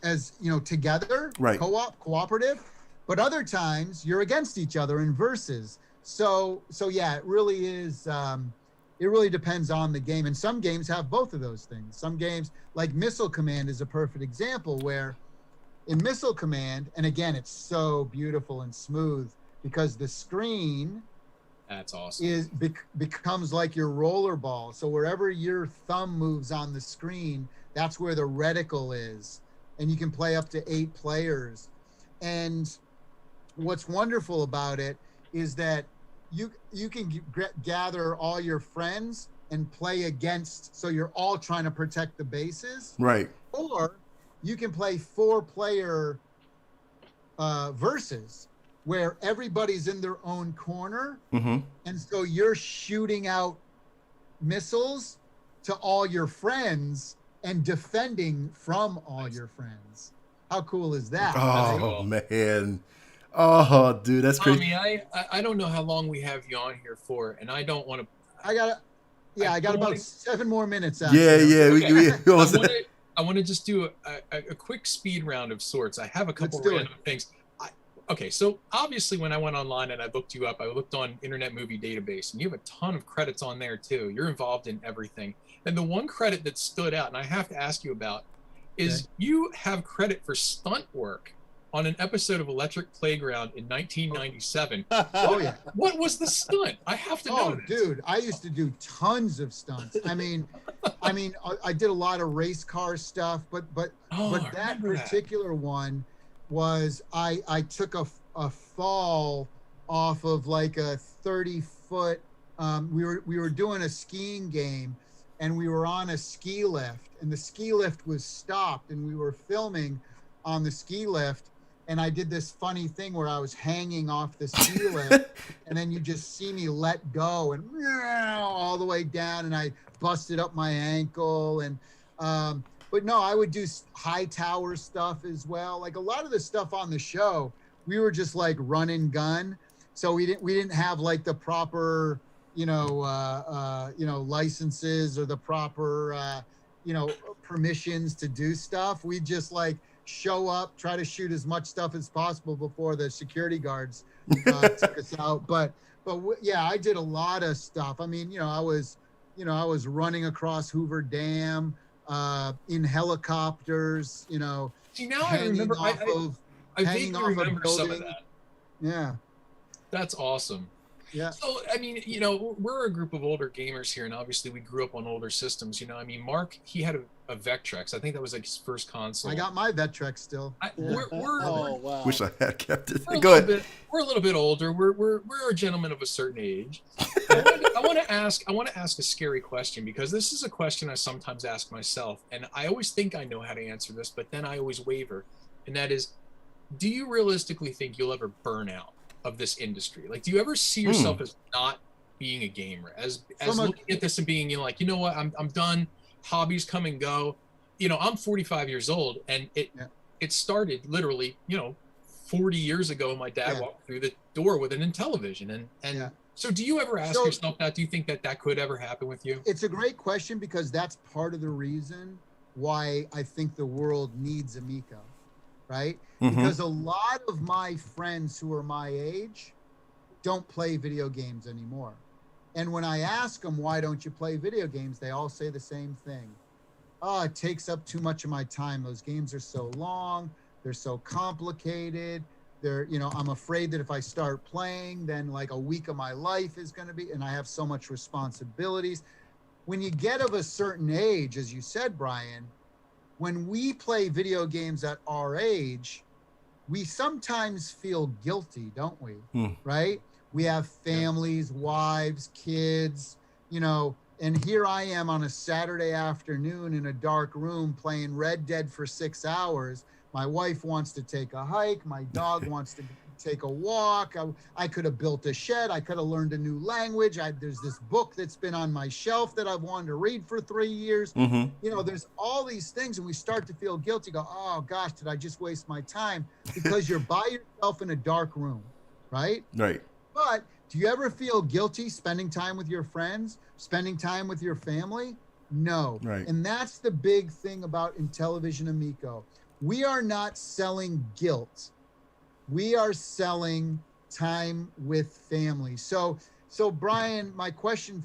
as together, right. cooperative. But other times you're against each other in versus. So yeah, it really is. It really depends on the game. And some games have both of those things. Some games, like Missile Command is a perfect example, where in Missile Command, and again, it's so beautiful and smooth because the screen that's awesome. becomes like your roller ball. So wherever your thumb moves on the screen, that's where the reticle is. And you can play up to 8 players. And what's wonderful about it is that you can gather all your friends and play against, so you're all trying to protect the bases. Right. Or you can play 4-player versus, where everybody's in their own corner. And so you're shooting out missiles to all your friends and defending from all your friends. How cool is that? Oh, man. Oh, dude, that's crazy. Tommy, I don't know how long we have you on here for, and I don't want to. I got about 7 more minutes. Yeah. Okay. I want to just do a quick speed round of sorts. I have a couple random things. Okay, so obviously when I went online and I looked you up, I looked on Internet Movie Database, and you have a ton of credits on there too. You're involved in everything. And the one credit that stood out, and I have to ask you about, is you have credit for stunt work on an episode of Electric Playground in 1997. Oh yeah. What was the stunt? I have to know. Oh, dude, I used to do tons of stunts. I mean, I did a lot of race car stuff, but that particular one was I took a fall off of like a 30-foot. We were doing a skiing game, and we were on a ski lift, and the ski lift was stopped, and we were filming on the ski lift. And I did this funny thing where I was hanging off the ski lift, and then you just see me let go and all the way down, and I busted up my ankle. And but no, I would do high tower stuff as well. Like a lot of the stuff on the show, we were just like run and gun, so we didn't have like the proper licenses or the proper permissions to do stuff. We just like show up, try to shoot as much stuff as possible before the security guards took us out. But yeah, I did a lot of stuff. I mean, I was running across Hoover Dam in helicopters. See, now I remember. I vaguely remember some of that. Yeah, that's awesome. Yeah. So, I mean, we're a group of older gamers here, and obviously we grew up on older systems. I mean, Mark, he had a Vectrex. I think that was like his first console. I got my Vectrex still. Wow. Wish I had kept it. Go ahead. We're a little bit older. We're a gentleman of a certain age. I want to ask a scary question, because this is a question I sometimes ask myself, and I always think I know how to answer this, but then I always waver. And that is, do you realistically think you'll ever burn out of this industry? Like, do you ever see yourself as not being a gamer, as From a- looking at this and being, you know, like, you know what, I'm done. Hobbies come and go. You know, I'm 45 years old, and it started literally, you know, 40 years ago. My dad walked through the door with an Intellivision, and so do you ever ask yourself that? Do you think that could ever happen with you? It's a great question, because that's part of the reason why I think the world needs Amico, right? Because a lot of my friends who are my age don't play video games anymore. And when I ask them, why don't you play video games? They all say the same thing. Oh, it takes up too much of my time. Those games are so long. They're so complicated. They're, you know, I'm afraid that if I start playing, then like a week of my life is going to be, and I have so much responsibilities. When you get of a certain age, as you said, Brian, when we play video games at our age, we sometimes feel guilty, don't we? Right? We have families, wives, kids, you know, and here I am on a Saturday afternoon in a dark room playing Red Dead for 6 hours. My wife wants to take a hike. My dog wants to take a walk. I could have built a shed. I could have learned a new language. There's this book that's been on my shelf that I've wanted to read for 3 years. You know, there's all these things, and we start to feel guilty. Go, oh gosh, did I just waste my time? Because you're by yourself in a dark room, right? Right. But do you ever feel guilty spending time with your friends, spending time with your family? No. Right. And that's the big thing about Intellivision Amico. We are not selling guilt. We are selling time with family. So Brian, my question,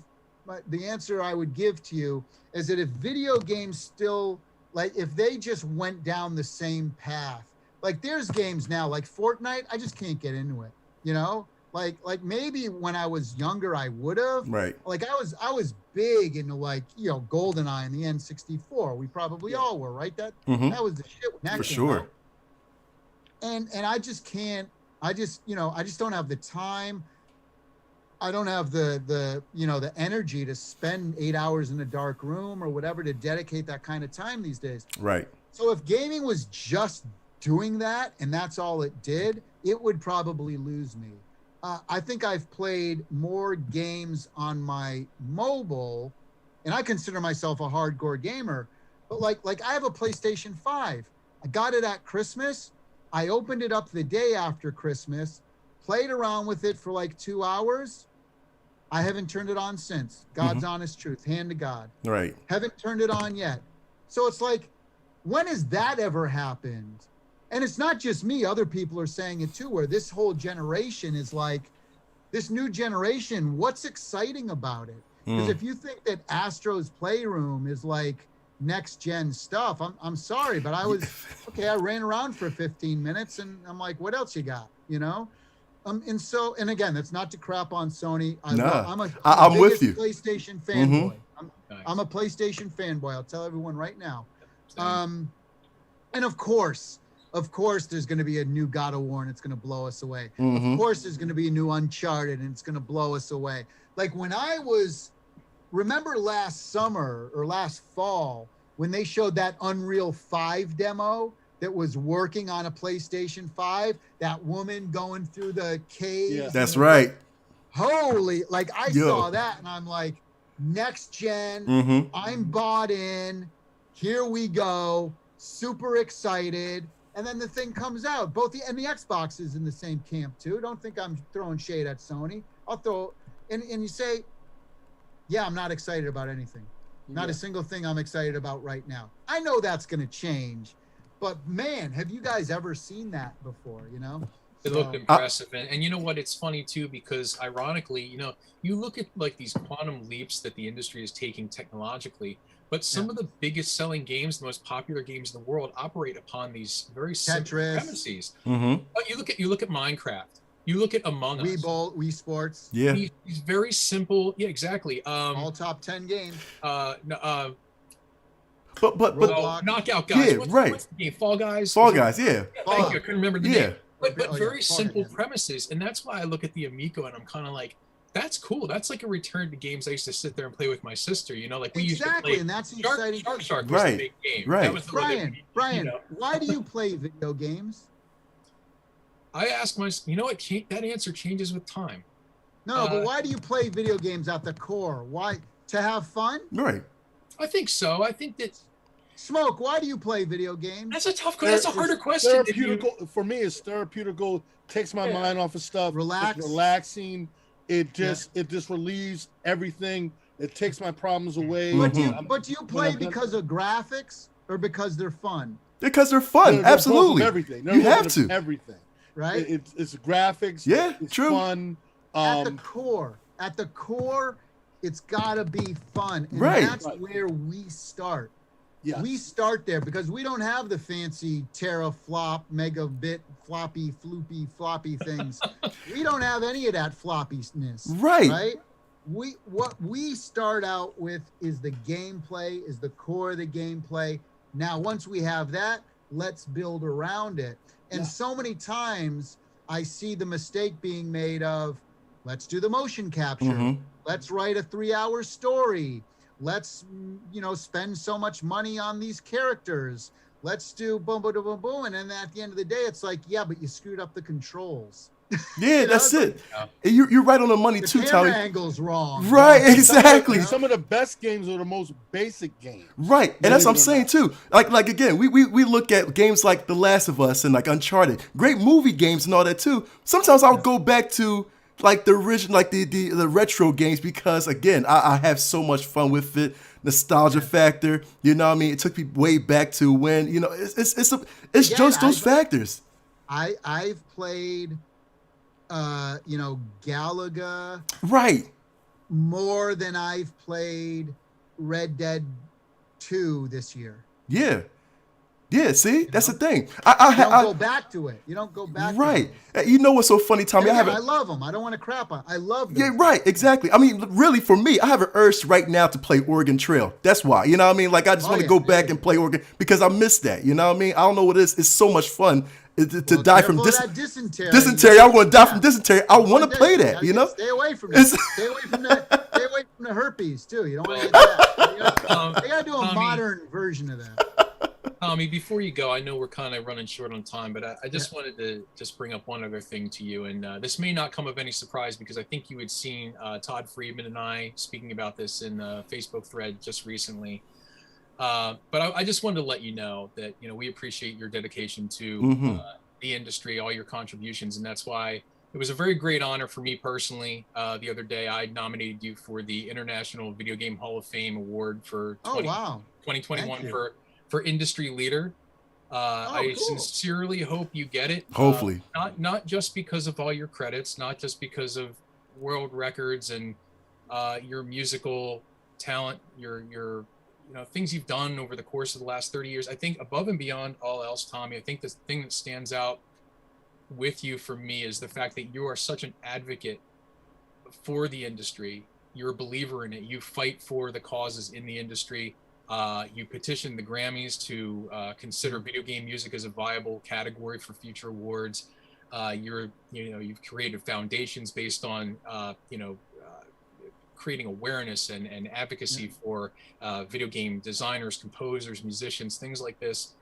the answer I would give to you is that if video games still, like if they just went down the same path, like there's games now like Fortnite, I just can't get into it, you know? Like maybe when I was younger, I would have. Right. Like I was big into like, you know, GoldenEye and the N64. We probably all were, right? That was the shit when that came out. And I just can't. I just don't have the time. I don't have the you know, the energy to spend 8 hours in a dark room or whatever to dedicate that kind of time these days. Right. So if gaming was just doing that and that's all it did, it would probably lose me. I think I've played more games on my mobile, and I consider myself a hardcore gamer, but like I have a PlayStation 5. I got it at Christmas. I opened it up the day after Christmas, played around with it for like 2 hours. I haven't turned it on since. God's honest truth, hand to God. Right. Haven't turned it on yet. So it's like, when has that ever happened? And it's not just me, other people are saying it too, where this whole generation is like, this new generation, what's exciting about it? Because if you think that Astro's Playroom is like next gen stuff, I'm sorry, but I was, okay, I ran around for 15 minutes and I'm like, what else you got, you know? And again, that's not to crap on Sony. I'm with you. PlayStation fanboy. I'm a PlayStation fanboy. I'll tell everyone right now. And of course, there's going to be a new God of War and it's going to blow us away. Of course, there's going to be a new Uncharted and it's going to blow us away. Like when remember last summer or last fall when they showed that Unreal 5 demo that was working on a PlayStation 5, that woman going through the cave. Yeah. That's right. Holy, like I saw that and I'm like, next gen, I'm bought in. Here we go. Super excited. And then the thing comes out. And the Xbox is in the same camp too. Don't think I'm throwing shade at Sony. I'll throw, and you say, yeah, I'm not excited about anything. Not a single thing I'm excited about right now. I know that's going to change, but man, have you guys ever seen that before? You know, it looked impressive, and you know what? It's funny too because ironically, you know, you look at like these quantum leaps that the industry is taking technologically. But some of the biggest selling games, the most popular games in the world, operate upon these very simple premises. But you look at Minecraft. You look at Among Us. Wii Sports. Yeah. These very simple. Yeah, exactly. All top 10 games. But Knockout Guys. Yeah, what's the game? Fall Guys. Fall Guys. Yeah. Thank you. I couldn't remember the name. But very simple Fortnite, premises, and that's why I look at the Amico and I'm kind of like, that's cool. That's like a return to games I used to sit there and play with my sister. You know, like we used to play. And that's exciting. Shark was the big game. Right. That was the Brian, you know. why do you play video games? I ask myself, you know what? That answer changes with time. No, but why do you play video games at the core? Why? To have fun? Right. I think so. I think that Smoke, why do you play video games? that's a tough question. That's a harder question. Therapeutical for me. It's therapeutical. Takes my mind off of stuff. Relax. It's relaxing. It just relieves everything. It takes my problems away. But do you play because of graphics or because they're fun? Because they're fun. They're Absolutely. everything. You have to. Everything. Right? It's graphics. Yeah, it's true. fun. At the core, it's got to be fun. And Right. that's where we start. Yes. We start there because we don't have the fancy teraflop, megabit, floppy things. We don't have any of that floppiness. Right. What we start out with is the gameplay, is the core of the gameplay. Now, once we have that, let's build around it. And so many times I see the mistake being made of, let's do the motion capture. Let's write a 3-hour story. Let's, spend so much money on these characters. Let's do boom, boom, boom, boom. And then at the end of the day, it's like, yeah, but you screwed up the controls. Yeah, that's it. You're right on the money too, The Tommy. camera angle's wrong. Right, exactly. Some of the best games are the most basic games. Right, and that's what I'm saying too. Like again, we look at games like The Last of Us and like Uncharted, great movie games and all that too. Sometimes I'll go back to like the original, like the retro games because again, I have so much fun with it. Nostalgia factor, you know what I mean? It took me way back to when, it's just those factors. I've played Galaga Right. more than I've played Red Dead 2 this year. Yeah. Yeah, see? That's the thing. You don't go back to it. You don't go back Right. to it. You know what's so funny, Tommy? I love them. I don't want to crap on. I love them. Yeah, right, exactly. I mean, really, for me, I have an urge right now to play Oregon Trail. That's why. You know what I mean? Like, I just want to go back and play Oregon because I miss that. You know what I mean? I don't know what it is. It's so much fun to die from dysentery. Dysentery. I want to die from dysentery. I want to play that, Stay away from it. Stay away from that. Stay away from the herpes, too. You don't want to get that. They got to do a modern version of that. Tommy, before you go, I know we're kind of running short on time, but I just wanted to just bring up one other thing to you. And this may not come of any surprise because I think you had seen Todd Friedman and I speaking about this in a Facebook thread just recently. But I just wanted to let you know that, we appreciate your dedication to the industry, all your contributions. And that's why it was a very great honor for me personally. The other day, I nominated you for the International Video Game Hall of Fame Award for 2021 for industry leader. I sincerely hope you get it. Hopefully. Not just because of all your credits, not just because of world records and your musical talent, your things you've done over the course of the last 30 years. I think above and beyond all else, Tommy, I think the thing that stands out with you for me is the fact that you are such an advocate for the industry. You're a believer in it. You fight for the causes in the industry. You petitioned the Grammys to consider video game music as a viable category for future awards. You've created foundations based on creating awareness and advocacy for video game designers, composers, musicians, things like this.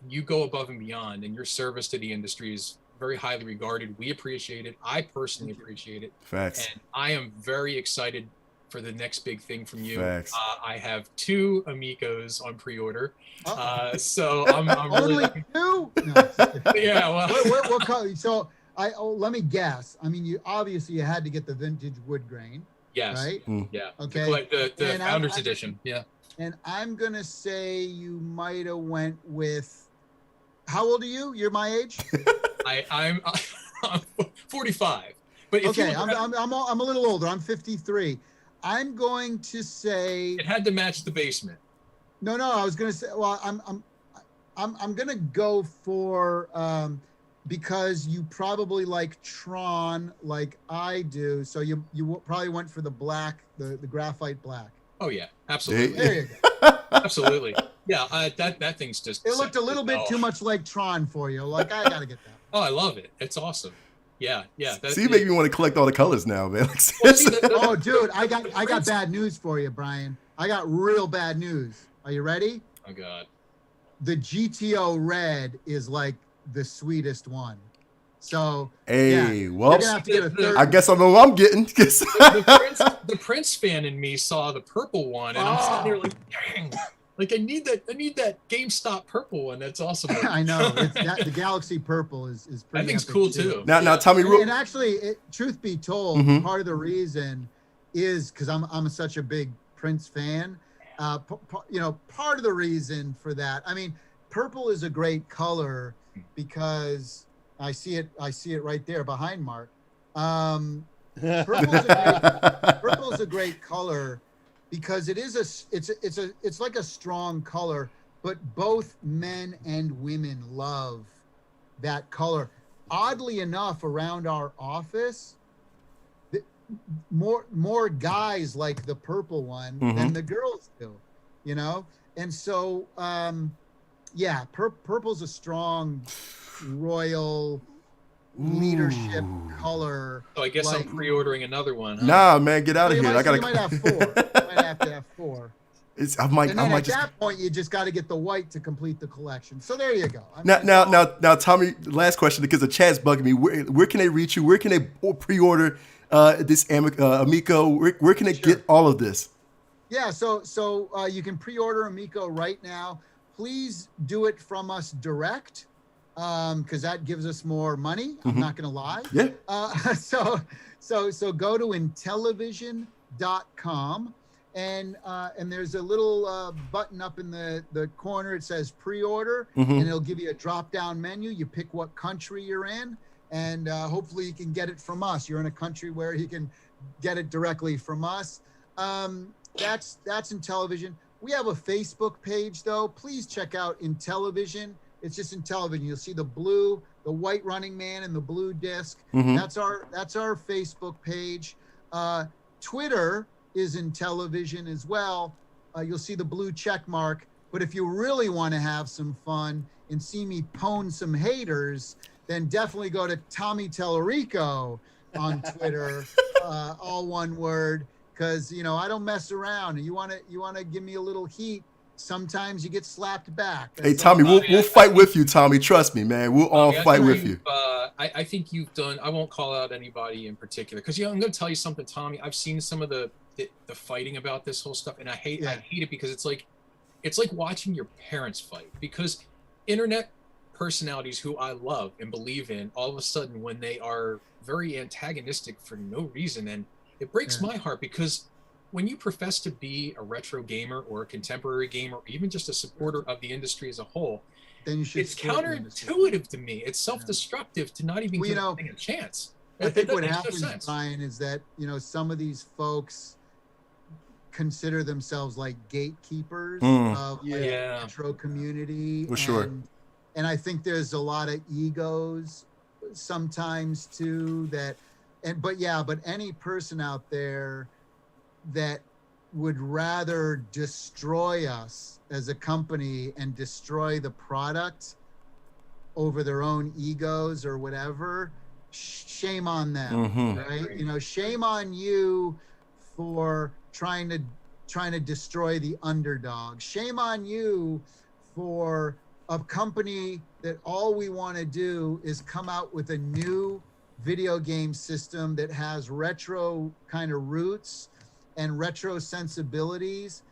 You go above and beyond, and your service to the industry is very highly regarded. We appreciate it. I personally appreciate it. Facts. And I am very excited for the next big thing from you. Facts. I have 2 Amicos on pre-order. So I'm really... Only 2? No. Yeah, well... So let me guess. I mean, you had to get the vintage wood grain. Yes. Right? Yeah. Okay. The Founders Edition. Yeah. And I'm going to say you might have went with... How old are you? You're my age? I'm 45. But if I'm a little older. I'm 53. I'm going to say it had to match the basement. No, I was going to say. Well, I'm going to go for because you probably like Tron like I do. So you probably went for the black, the graphite black. Oh yeah, absolutely. There you go. Absolutely. Yeah, that thing's just. It looked a little bit too much like Tron for you. Like I gotta get that. Oh, I love it. It's awesome. Yeah. See, you make me want to collect all the colors now, man. Oh, dude, I got bad news for you, Brian. I got real bad news. Are you ready? Oh God. The GTO Red is like the sweetest one. So hey, well, you're gonna have to get a third. I guess I know what I'm getting. The Prince fan in me saw the purple one, and I'm sitting there like, dang, like I need that GameStop purple one. That's awesome. I know the Galaxy Purple is pretty. That thing's epic cool too. Now, Tommy, and actually, truth be told, part of the reason is because I'm such a big Prince fan. Part of the reason for that. I mean, purple is a great color because I see it right there behind Mark. Purple is a great color because it's like a strong color, but both men and women love that color. Oddly enough, around our office, more guys like the purple one than the girls do, and so purple's a strong royal leadership color. So I guess I'm pre-ordering another one. Huh? Nah, man, get out of here. You might have 4. You might have to have 4. At that point, you just got to get the white to complete the collection. So there you go. Now, Tommy. Last question, because the chat's bugging me. Where can they reach you? Where can they pre-order this Amico? Where can they get all of this? Yeah, so you can pre-order Amico right now. Please do it from us direct, because that gives us more money. I'm not going to lie. Yeah. So go to Intellivision.com. And there's a little button up in the corner. It says pre-order, and it'll give you a drop-down menu. You pick what country you're in, and hopefully you can get it from us. You're in a country where you can get it directly from us. That's Intellivision. We have a Facebook page, though. Please check out Intellivision. It's just Intellivision. You'll see the white running man and the blue disc. That's our Facebook page. Twitter is Intellivision as well. You'll see the blue check mark. But if you really want to have some fun and see me pwn some haters, then definitely go to Tommy Tallarico on Twitter, all one word, because I don't mess around. You want to give me a little heat. Sometimes you get slapped back. Hey, Tommy, we'll fight with you, Tommy. Trust me, man. We'll all fight with you. I think you've done. I won't call out anybody in particular because I'm going to tell you something, Tommy. I've seen some of the fighting about this whole stuff, and I hate it because it's like watching your parents fight, because internet personalities who I love and believe in, all of a sudden when they are very antagonistic for no reason, and it breaks my heart, because when you profess to be a retro gamer or a contemporary gamer, or even just a supporter of the industry as a whole, then you should. It's counterintuitive to me. It's self-destructive to not even give a thing a chance. I think what happens, Brian, is that some of these folks consider themselves like gatekeepers of the retro community. For sure. And I think there's a lot of egos sometimes too but any person out there that would rather destroy us as a company and destroy the product over their own egos or whatever, shame on them, right? Shame on you for trying to destroy the underdog. Shame on you for a company that all we want to do is come out with a new video game system that has retro kind of roots and retro sensibilities,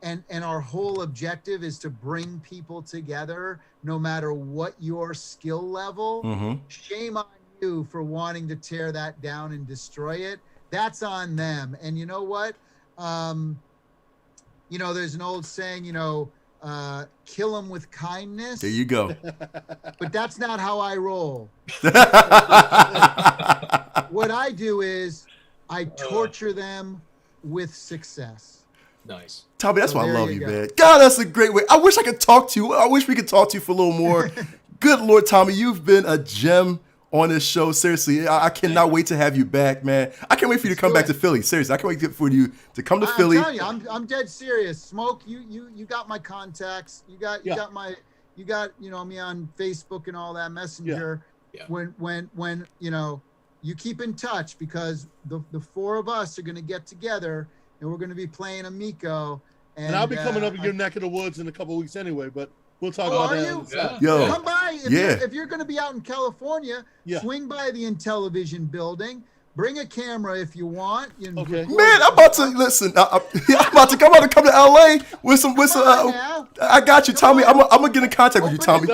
and our whole objective is to bring people together no matter what your skill level. Shame on you for wanting to tear that down and destroy it. That's on them. And you know what? There's an old saying, kill them with kindness. There you go. But that's not how I roll. What I do is I torture them with success. Nice. Tommy, that's why I love you, man. God, that's a great way. I wish I could talk to you. I wish we could talk to you for a little more. Good Lord, Tommy, you've been a gem on this show. Seriously, I cannot wait to have you back, man. I can't wait for you to come back to Philly. Seriously, I can't wait for you to come to Philly. I'm telling you, I'm dead serious. Smoke, you got my contacts. You got me on Facebook and all that Messenger. Yeah. When you keep in touch, because the 4 of us are going to get together and we're going to be playing Amico. And I'll be coming up in your neck of the woods in a couple of weeks anyway, but we'll talk about that. Yo. Come by. if you're going to be out in California, Yeah. swing by the Intellivision building. Bring a camera if you want. Okay. Man, I'm about to listen. I'm about to come to LA with some. I got you, Tommy. I'm gonna get in contact with you, Tommy.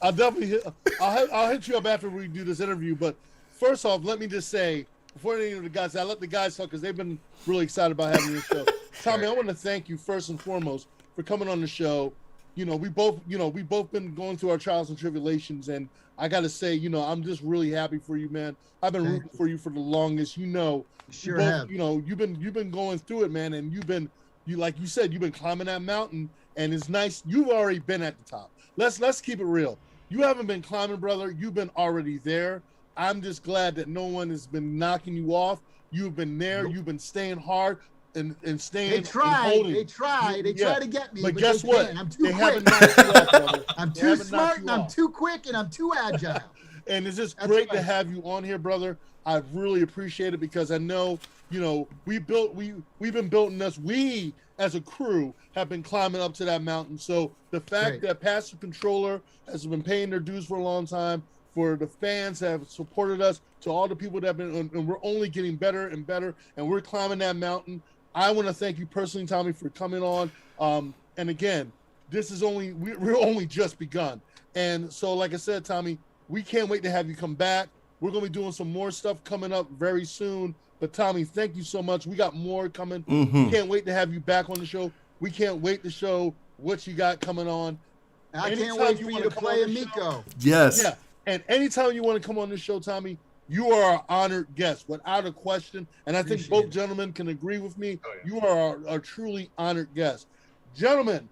I'll definitely I'll hit you up after we do this interview. But first off, let me just say, before any of the guys, I let the guys talk because they've been really excited about having this show. Tommy, I want to thank you first and foremost for coming on the show. We both been going through our trials and tribulations, and I got to say, I'm just really happy for you, man. I've been rooting for you for the longest. Sure have. You've been going through it, man, and like you said, you've been climbing that mountain, and it's nice. You've already been at the top. Let's keep it real. You haven't been climbing, brother. You've been already there. I'm just glad that no one has been knocking you off. You've been there. You've been staying hard and staying. They tried. They tried to get me. But guess what? I'm too quick. Haven't knocked you off, brother. I'm too smart, and I'm too quick, and I'm too agile. And it's just great to have you on here, brother. I really appreciate it because I know, we've been building this. We as a crew have been climbing up to that mountain. So the fact that Pass the Controller has been paying their dues for a long time, for the fans that have supported us, to all the people that have been, and we're only getting better and better, and we're climbing that mountain. I want to thank you personally, Tommy, for coming on. And again, we're only just begun. And so, like I said, Tommy, we can't wait to have you come back. We're going to be doing some more stuff coming up very soon. But Tommy, thank you so much. We got more coming. We can't wait to have you back on the show. We can't wait to show what you got coming on. I can't wait for you to play Amico. Yes. Yeah. And anytime you want to come on this show, Tommy, you are our honored guest, without a question. And I think both gentlemen can agree with me. Oh, yeah. You are a truly honored guest. Gentlemen,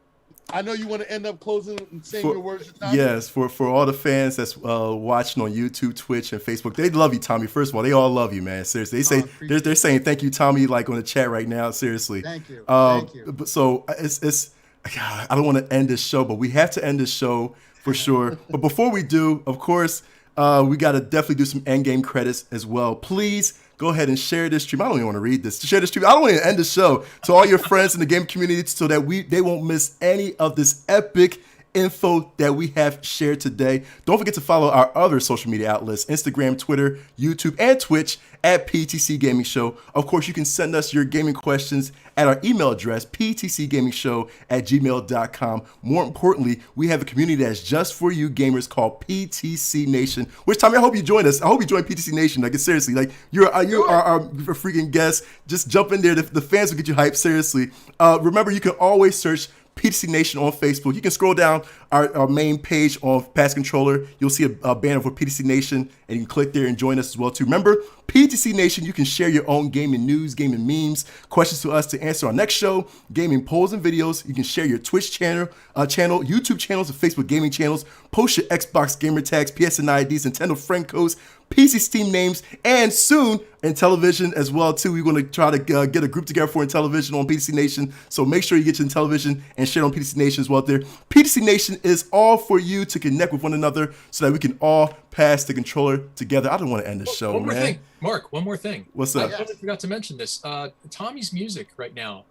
I know you want to end up closing and saying your words to Tommy. Yes, for all the fans that's watching on YouTube, Twitch, and Facebook, they love you, Tommy. First of all, they all love you, man. Seriously, they're saying thank you, Tommy, like on the chat right now. Seriously, thank you. Thank you. But so it's I don't want to end this show, but we have to end this show for sure. But before we do, of course, we got to definitely do some end game credits as well. Please go ahead and share this stream. I don't even want to read this. Share this stream. I don't want to end the show to all your friends in the game community so that they won't miss any of this epic info that we have shared today. Don't forget to follow our other social media outlets, Instagram, Twitter, YouTube, and Twitch at PTC Gaming Show. Of course, you can send us your gaming questions at our email address, ptcgamingshow@gmail.com. More importantly, we have a community that's just for you gamers called PTC Nation, which, Tommy, I hope you join us. I hope you join PTC Nation. Like, seriously, like you're our freaking guest. Just jump in there. The fans will get you hyped, seriously. Remember, you can always search PTC Nation on Facebook. You can scroll down our main page on Pass Controller. You'll see a banner for PTC Nation, and you can click there and join us as well too. Remember, PTC Nation, you can share your own gaming news, gaming memes, questions to us to answer our next show, gaming polls and videos. You can share your Twitch channel, YouTube channels, and Facebook gaming channels. Post your Xbox gamer tags, PSN IDs, Nintendo friend codes, PC Steam names, and soon Intellivision as well too. We're going to try to get a group together for Intellivision on PTC Nation. So make sure you get your Intellivision and share on PTC Nation as well there. PTC Nation is all for you to connect with one another so that we can all pass the controller together. I don't want to end the show, one more man. thing, Mark. One more thing. What's up? I forgot to mention this. Tommy's music right now.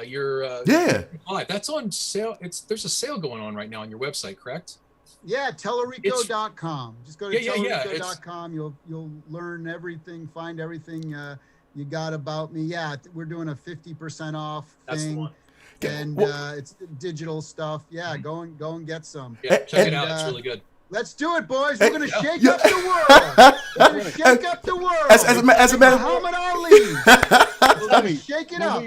Your that's on sale. There's a sale going on right now on your website, correct? Yeah, Tallarico.com. Just go to Tallarico.com. You'll learn everything, find everything you got about me. Yeah, we're doing a 50% off thing. That's the one. And it's digital stuff. Yeah, go and get some. Yeah, check it out. It's really good. Let's do it, boys. We're gonna shake up the world. We're gonna shake up the world. As a matter of Muhammad Ali. We're gonna shake it up.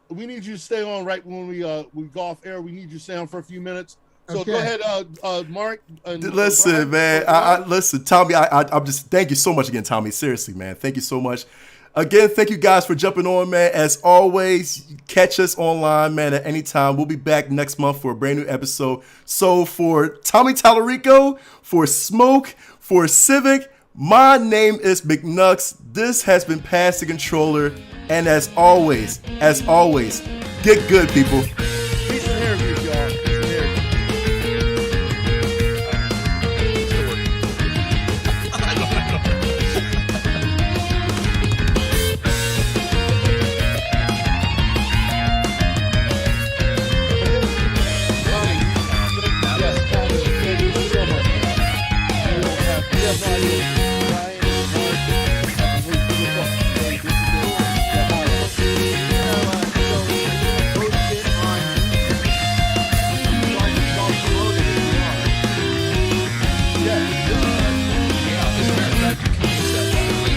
We need you to stay on right when we go off air. We need you to stay on for a few minutes. So Okay. go ahead, Mark. Listen, man. Listen, Tommy. I'm just thank you so much again, Tommy. Seriously, man. Thank you so much. Again, thank you guys for jumping on, man. As always, catch us online, man, at any time. We'll be back next month for a brand new episode. So for Tommy Tallarico, for Smoke, for Civic, my name is McNux. This has been Pass the Controller. And as always, get good, people.